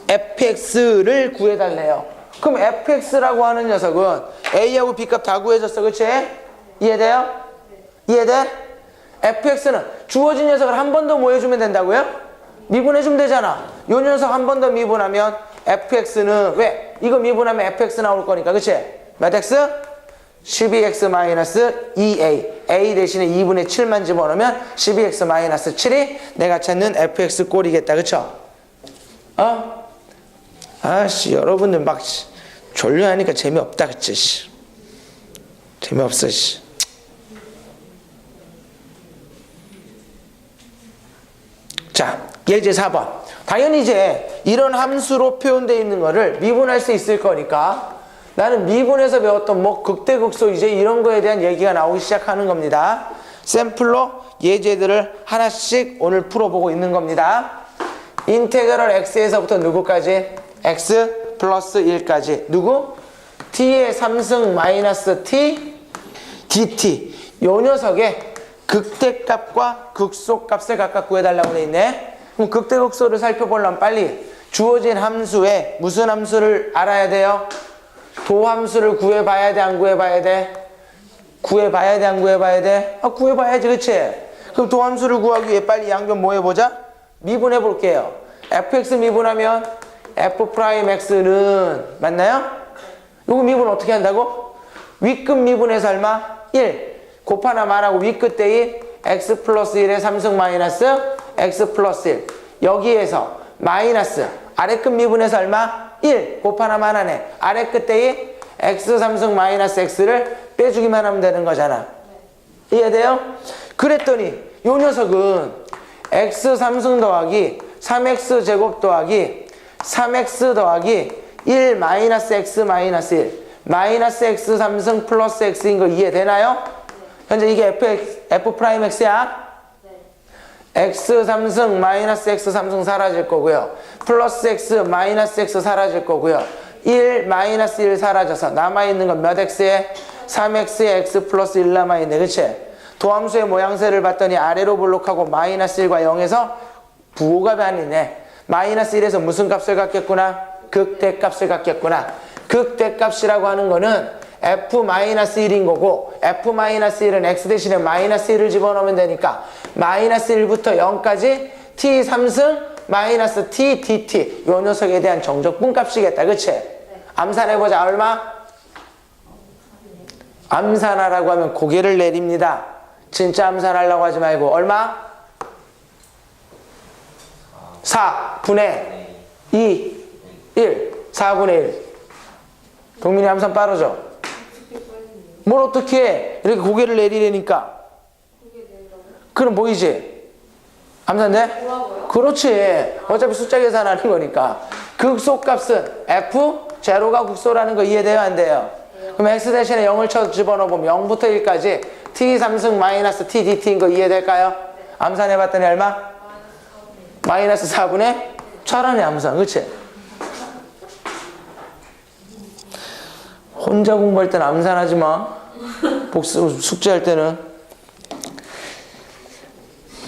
fx를 구해달래요. 그럼 fx라고 하는 녀석은 a하고 b값 다 구해졌어, 그치? 이해돼요? 이해돼? fx는 주어진 녀석을 한 번 더 뭐 해주면 된다고요? 미분해주면 되잖아. 요 녀석 한 번 더 미분하면 fx는 왜? 이거 미분하면 fx 나올 거니까, 그치? 몇 x? 12x-2a a 대신에 2분의 7만 집어넣으면 12x-7이 내가 찾는 fx 꼴이겠다, 그쵸? 아씨 여러분들 막 졸려하니까 재미없다, 그치? 재미없어, 씨. 자, 예제 4번. 당연히 이제 이런 함수로 표현되어 있는 거를 미분할 수 있을 거니까 나는 미분에서 배웠던 뭐 극대극소 이제 이런 거에 대한 얘기가 나오기 시작하는 겁니다. 샘플로 예제들을 하나씩 오늘 풀어보고 있는 겁니다. 인테그럴 x에서부터 누구까지? x 플러스 1까지. 누구? t의 3승 마이너스 t dt. 요 녀석의 극대값과 극소값을 각각 구해달라고 돼 있네. 그럼 극대극소를 살펴보려면 빨리 주어진 함수에 무슨 함수를 알아야 돼요? 도함수를 구해봐야 돼, 안 구해봐야 돼? 구해봐야 돼, 안 구해봐야 돼? 아, 구해봐야지, 그치? 그럼 도함수를 구하기 위해 빨리 양변 뭐 해보자? 미분해 볼게요. fx 미분하면 f'x는 맞나요? 이거 미분 어떻게 한다고? 윗끝 미분해서 얼마? 1 곱하나 말하고 윗끝 대입 x 플러스 1에 3승 마이너스 x 플러스 1 여기에서 마이너스 아래끝 미분해서 얼마? 1 곱하나 말하네 아래끝 대입 x 3승 마이너스 x를 빼주기만 하면 되는 거잖아. 이해돼요? 그랬더니 요 녀석은 x 3승 더하기 3x 제곱 더하기 3x 더하기 1 마이너스 x 마이너스 1 마이너스 x 3승 플러스 x인 거 이해되나요? 현재 이게 f 프라임 x야? x 3승 마이너스 x 3승 사라질 거고요. 플러스 x 마이너스 x 사라질 거고요. 1 마이너스 1 사라져서 남아있는 건 몇 x에? 3x에 x 플러스 1 남아있네. 그치? 도함수의 모양새를 봤더니 아래로 볼록하고 마이너스 1과 0에서 부호가 아니네. 마이너스 1에서 무슨 값을 갖겠구나? 극대값을 갖겠구나. 극대값이라고 하는 거는 f-1인 거고 f-1은 x 대신에 마이너스 1을 집어넣으면 되니까 마이너스 1부터 0까지 t 3승 마이너스 t dt 요 녀석에 대한 정적분 값이겠다. 그치? 암산해보자. 얼마? 암산하라고 하면 고개를 내립니다. 진짜 암산하려고 하지 말고 얼마? 4분의 2 1 4분의 1 동민이 암산 빠르죠? 뭘 어떻게 해? 이렇게 고개를 내리려니까 그럼 보이지? 암산돼? 뭐라고요? 그렇지. 어차피 숫자 계산하는 거니까 극소값은 f 제로가 극소라는 거 이해돼요? 안 돼요? 그럼 x 대신에 0을 쳐 집어넣어보면 0부터 1까지 t 3승 마이너스 t dt인 거 이해될까요? 암산해봤더니 얼마? 마이너스 4분의 잘하네 암산. 그치? 혼자 공부할 때는 암산하지 마. 복수 숙제할 때는.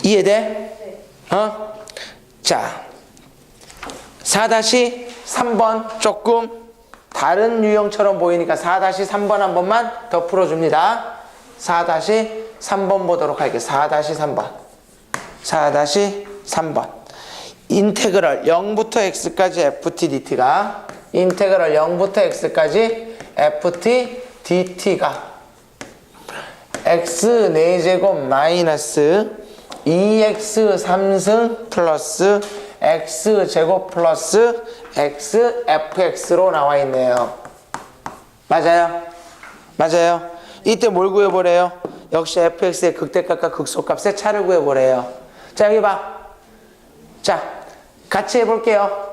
이해돼? 어? 자, 4-3번 조금 다른 유형처럼 보이니까 4-3번 한 번만 더 풀어줍니다. 4-3번 보도록 할게요. 4-3번. 4-3번. 인테그럴 0부터 x까지 ft dt가 인테그럴 0부터 x까지 ft dt가 x 4제곱 마이너스 2x 3승 플러스 x제곱 플러스 x fx로 나와 있네요. 맞아요? 맞아요? 이때 뭘 구해보래요? 역시 fx의 극대값과 극소값의 차를 구해보래요. 자, 여기 봐. 자, 같이 해볼게요.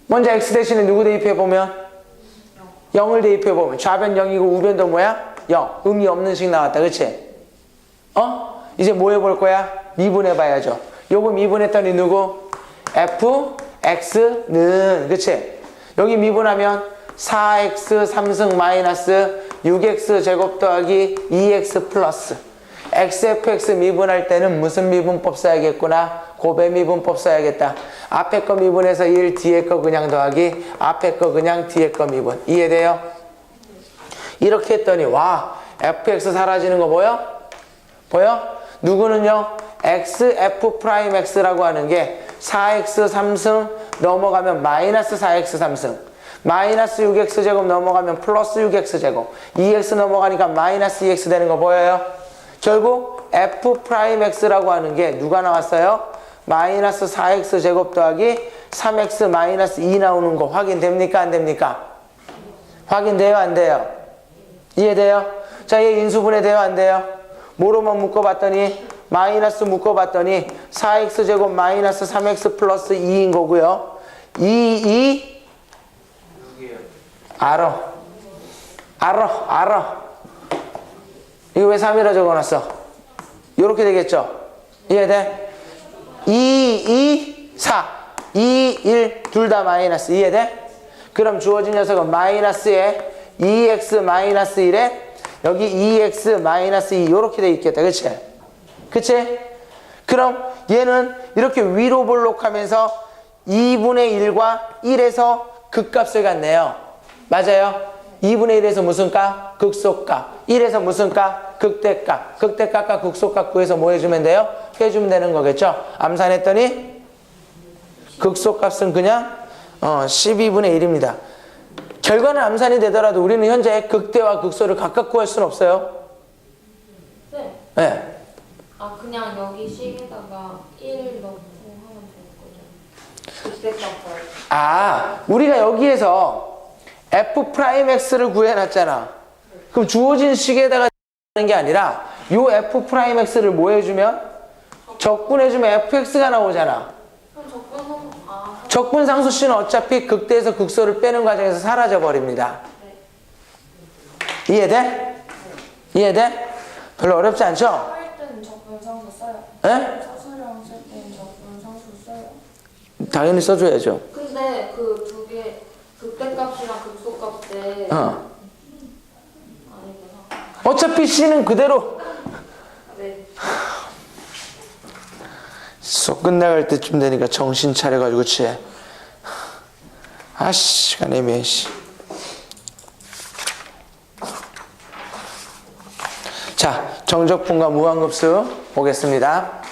먼저 x 대신에 누구 대입해보면? 0을 대입해보면 좌변 0이고 우변도 뭐야? 0. 의미 없는 식 나왔다. 그치? 이제 뭐 해볼 거야? 미분해봐야죠. 요거 미분했더니 누구? f, x는 그치? 여기 미분하면 4x 3승 마이너스 6x 제곱 더하기 2x 플러스 xfx 미분할 때는 무슨 미분법 써야겠구나? 고배 미분법 써야겠다. 앞에 거 미분해서 1, 뒤에 거 그냥 더하기 앞에 거 그냥 뒤에 거 미분. 이해돼요? 이렇게 했더니 와 fx 사라지는 거 보여? 보여? 누구는요? xf'x라고 하는 게 4x 3승 넘어가면 마이너스 4x 3승 마이너스 6x제곱 넘어가면 플러스 6x제곱 2x 넘어가니까 마이너스 2x 되는 거 보여요? 결국 f'x라고 하는 게 누가 나왔어요? 마이너스 4x 제곱 더하기 3x 마이너스 2 나오는 거 확인됩니까? 안 됩니까? 확인돼요? 안 돼요? 이해돼요? 자, 얘 인수분해 돼요? 안 돼요? 뭐로만 묶어봤더니 마이너스 묶어봤더니 4x제곱 마이너스 3x 플러스 2인 거고요. 2 6이에요. 알아. 이거 왜 3이라 적어놨어? 요렇게 되겠죠? 이해돼? 2, 4 2, 1 둘 다 마이너스. 이해돼? 그럼 주어진 녀석은 마이너스에 2x 마이너스 1에 여기 2x 마이너스 2 요렇게 돼 있겠다. 그치? 그치? 그럼 얘는 이렇게 위로 볼록하면서 2분의 1과 1에서 극값을 갖네요. 맞아요? 2분의 1에서 무슨 값? 극소값. 1에서 무슨 값? 극대값. 극대값과 극소값 구해서 뭐 해주면 돼요? 해주면 되는 거겠죠? 암산했더니 극소값은 그냥 12분의 1입니다. 결과는 암산이 되더라도 우리는 현재 극대와 극소를 각각 구할 수는 없어요. 네. 네. 아 그냥 여기 식에다가 1 넣고 하면 되는 거죠. 그때 값을. 우리가 여기에서 f'x를 구해놨잖아. 그럼 주어진 식에다가 하는 게 아니라 요 f'x를 뭐 해주면? 적분해주면 fx가 나오잖아. 그럼 적분 적분상수씨는 어차피 극대에서 극소를 빼는 과정에서 사라져버립니다. 이해돼? 이해돼? 별로 어렵지 않죠? 할 때는 적분상수 써요. 예? 사수령 쓸 때는 적분상수 써요. 당연히 써줘야죠. 근데 그 두 개 극대값이랑 극소값 때 아니구나. 어차피 C는 그대로 네. 수업 끝나갈 때쯤 되니까 정신 차려가지고 취해. 시간 애매해. 자, 정적분과 무한급수 보겠습니다.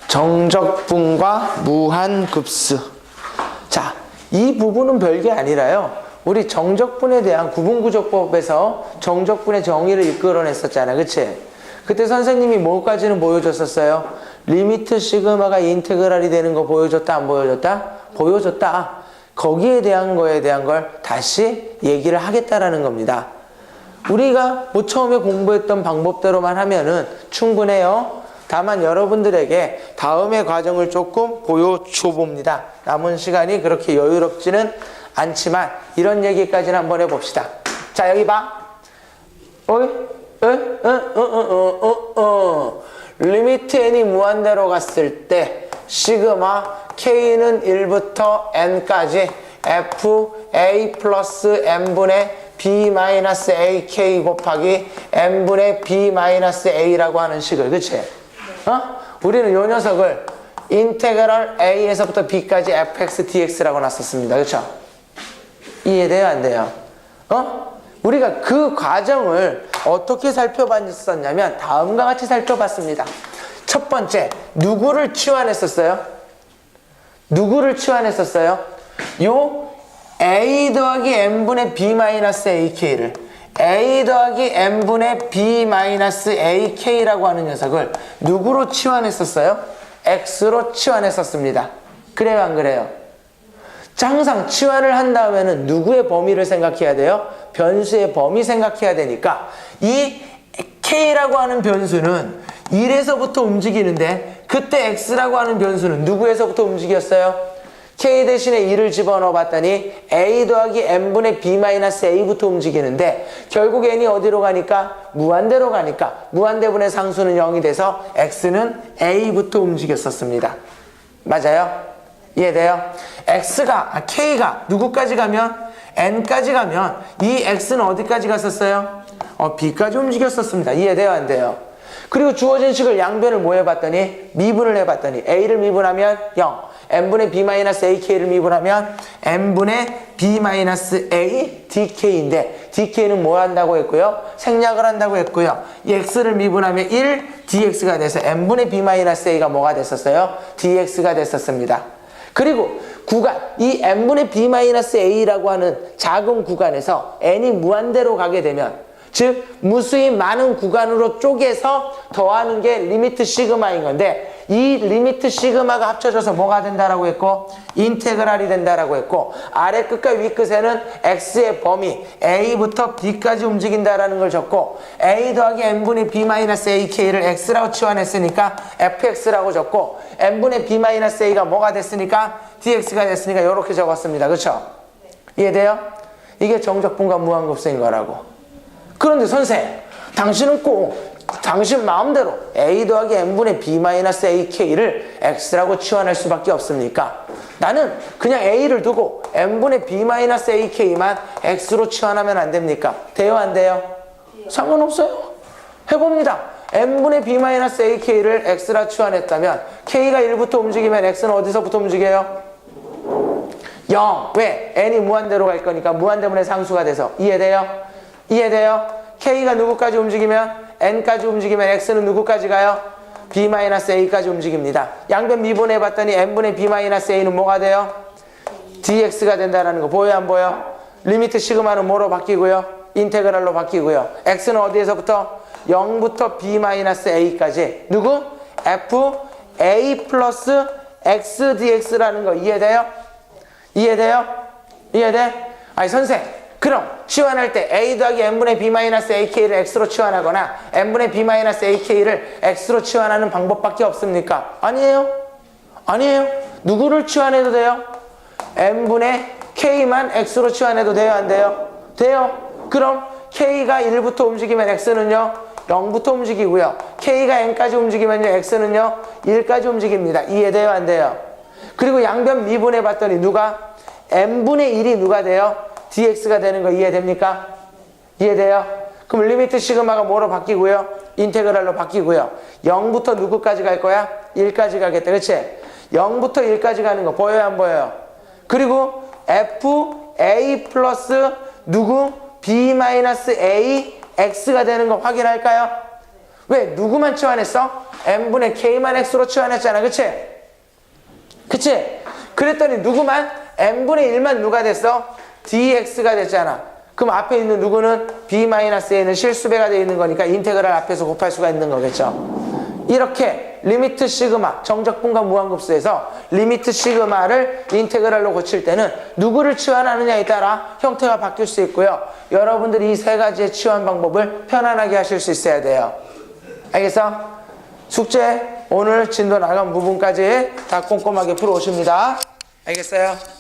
정적분과 무한급수. 자, 이 부분은 별게 아니라요. 우리 정적분에 대한 구분구조법에서 정적분의 정의를 이끌어냈었잖아. 그치? 그때 선생님이 뭐까지는 보여줬었어요? 리미트 시그마가 인테그랄이 되는 거 보여줬다? 안 보여줬다? 보여줬다. 거기에 대한 거에 대한 걸 다시 얘기를 하겠다라는 겁니다. 우리가 뭐 처음에 공부했던 방법대로만 하면은 충분해요. 다만 여러분들에게 다음의 과정을 조금 보여줘 봅니다. 남은 시간이 그렇게 여유롭지는 않지만 이런 얘기까지는 한번 해봅시다. 자, 여기 봐. 리미트 n이 무한대로 갔을 때 시그마 k는 1부터 n까지 fa 플러스 n분의 b 마이너스 ak 곱하기 n분의 b 마이너스 a라고 하는 식을, 그치? 우리는 요 녀석을 인테그럴 a에서부터 b까지 fx dx라고 놨었습니다. 그쵸? 이해돼요? 안 돼요? 우리가 그 과정을 어떻게 살펴봤었냐면 다음과 같이 살펴봤습니다. 첫 번째, 누구를 치환했었어요? 누구를 치환했었어요? 요 a 더하기 n분의 b 마이너스 ak를 a 더하기 n분의 b 마이너스 ak라고 하는 녀석을 누구로 치환했었어요? x로 치환했었습니다. 그래요, 안 그래요? 자, 항상 치환을 한 다음에는 누구의 범위를 생각해야 돼요? 변수의 범위 생각해야 되니까 이 k라고 하는 변수는 1에서부터 움직이는데 그때 x라고 하는 변수는 누구에서부터 움직였어요? k 대신에 2를 집어넣어 봤더니 a 더하기 n분의 b 마이너스 a부터 움직이는데 결국 n이 어디로 가니까? 무한대로 가니까 무한대분의 상수는 0이 돼서 x는 a부터 움직였었습니다. 맞아요? 이해돼요? k가 누구까지 가면? n까지 가면 이 x는 어디까지 갔었어요? b까지 움직였었습니다. 이해돼요? 안 돼요? 그리고 주어진 식을 양변을 뭐 해봤더니 미분을 해봤더니 a를 미분하면 0, n분의 b-ak를 미분하면 n분의 b-a dk인데 dk는 뭐 한다고 했고요? 생략을 한다고 했고요. 이 x를 미분하면 1 dx가 돼서 n분의 b-a가 뭐가 됐었어요? dx가 됐었습니다. 그리고 구간, 이 n분의 b-a라고 하는 작은 구간에서 n이 무한대로 가게 되면 즉 무수히 많은 구간으로 쪼개서 더하는 게 리미트 시그마인 건데 이 리미트 시그마가 합쳐져서 뭐가 된다라고 했고 인테그랄이 된다라고 했고 아래 끝과 위 끝에는 x의 범위 a부터 b까지 움직인다라는 걸 적고 a 더하기 n분의 b-ak를 x라고 치환했으니까 fx라고 적고 n분의 b-a가 뭐가 됐으니까 dx가 됐으니까 이렇게 적었습니다. 그렇죠? 이해돼요? 이게 정적분과 무한급수인 거라고. 그런데 선생, 당신은 꼭 당신 마음대로 a 더하기 n분의 b-ak를 x라고 치환할 수밖에 없습니까? 나는 그냥 a를 두고 n분의 b-ak만 x로 치환하면 안 됩니까? 돼요, 안 돼요? 상관없어요. 해봅니다. n분의 b-ak를 x라 치환했다면 k가 1부터 움직이면 x는 어디서부터 움직여요? 0. 왜? n이 무한대로 갈 거니까 무한대분의 상수가 돼서. 이해돼요? 이해돼요? k가 누구까지 움직이면? n까지 움직이면 x는 누구까지 가요? b-a까지 움직입니다. 양변 미분해봤더니 n분의 b-a는 뭐가 돼요? dx가 된다는 거 보여요, 안 보여? 리미트 시그마는 뭐로 바뀌고요? 인테그랄로 바뀌고요. x는 어디에서부터? 0부터 b-a까지. 누구? f(a) 플러스 x dx라는 거 이해돼요? 이해돼요? 이해돼? 아니 선생, 그럼 치환할 때 a 더하기 n분의 b-ak를 x로 치환하거나 n분의 b-ak를 x로 치환하는 방법밖에 없습니까? 아니에요. 아니에요. 누구를 치환해도 돼요? n분의 k만 x로 치환해도 돼요, 안 돼요? 돼요. 그럼 k가 1부터 움직이면 x는요 0부터 움직이고요. k가 n까지 움직이면요 x는요 1까지 움직입니다. 이해돼요, 안 돼요? 그리고 양변 미분해 봤더니 누가? n분의 1이 누가 돼요? dx가 되는 거 이해됩니까? 이해돼요? 그럼 리미트 시그마가 뭐로 바뀌고요? 인테그랄로 바뀌고요. 0부터 누구까지 갈 거야? 1까지 가겠다. 그치? 0부터 1까지 가는 거 보여요, 안 보여요? 그리고 fa 플러스 누구? b-a x가 되는 거 확인할까요? 왜? 누구만 치환했어? n분의 k만 x로 치환했잖아. 그치? 그치? 그랬더니 누구만? n분의 1만 누가 됐어? dx가 됐잖아. 그럼 앞에 있는 누구는 b-a는 실수배가 되어 있는 거니까 인테그랄 앞에서 곱할 수가 있는 거겠죠. 이렇게 리미트 시그마, 정적분과 무한급수에서 리미트 시그마를 인테그랄로 고칠 때는 누구를 치환하느냐에 따라 형태가 바뀔 수 있고요. 여러분들이 이 세 가지의 치환 방법을 편안하게 하실 수 있어야 돼요. 알겠어? 숙제 오늘 진도 나간 부분까지 다 꼼꼼하게 풀어오십니다. 알겠어요?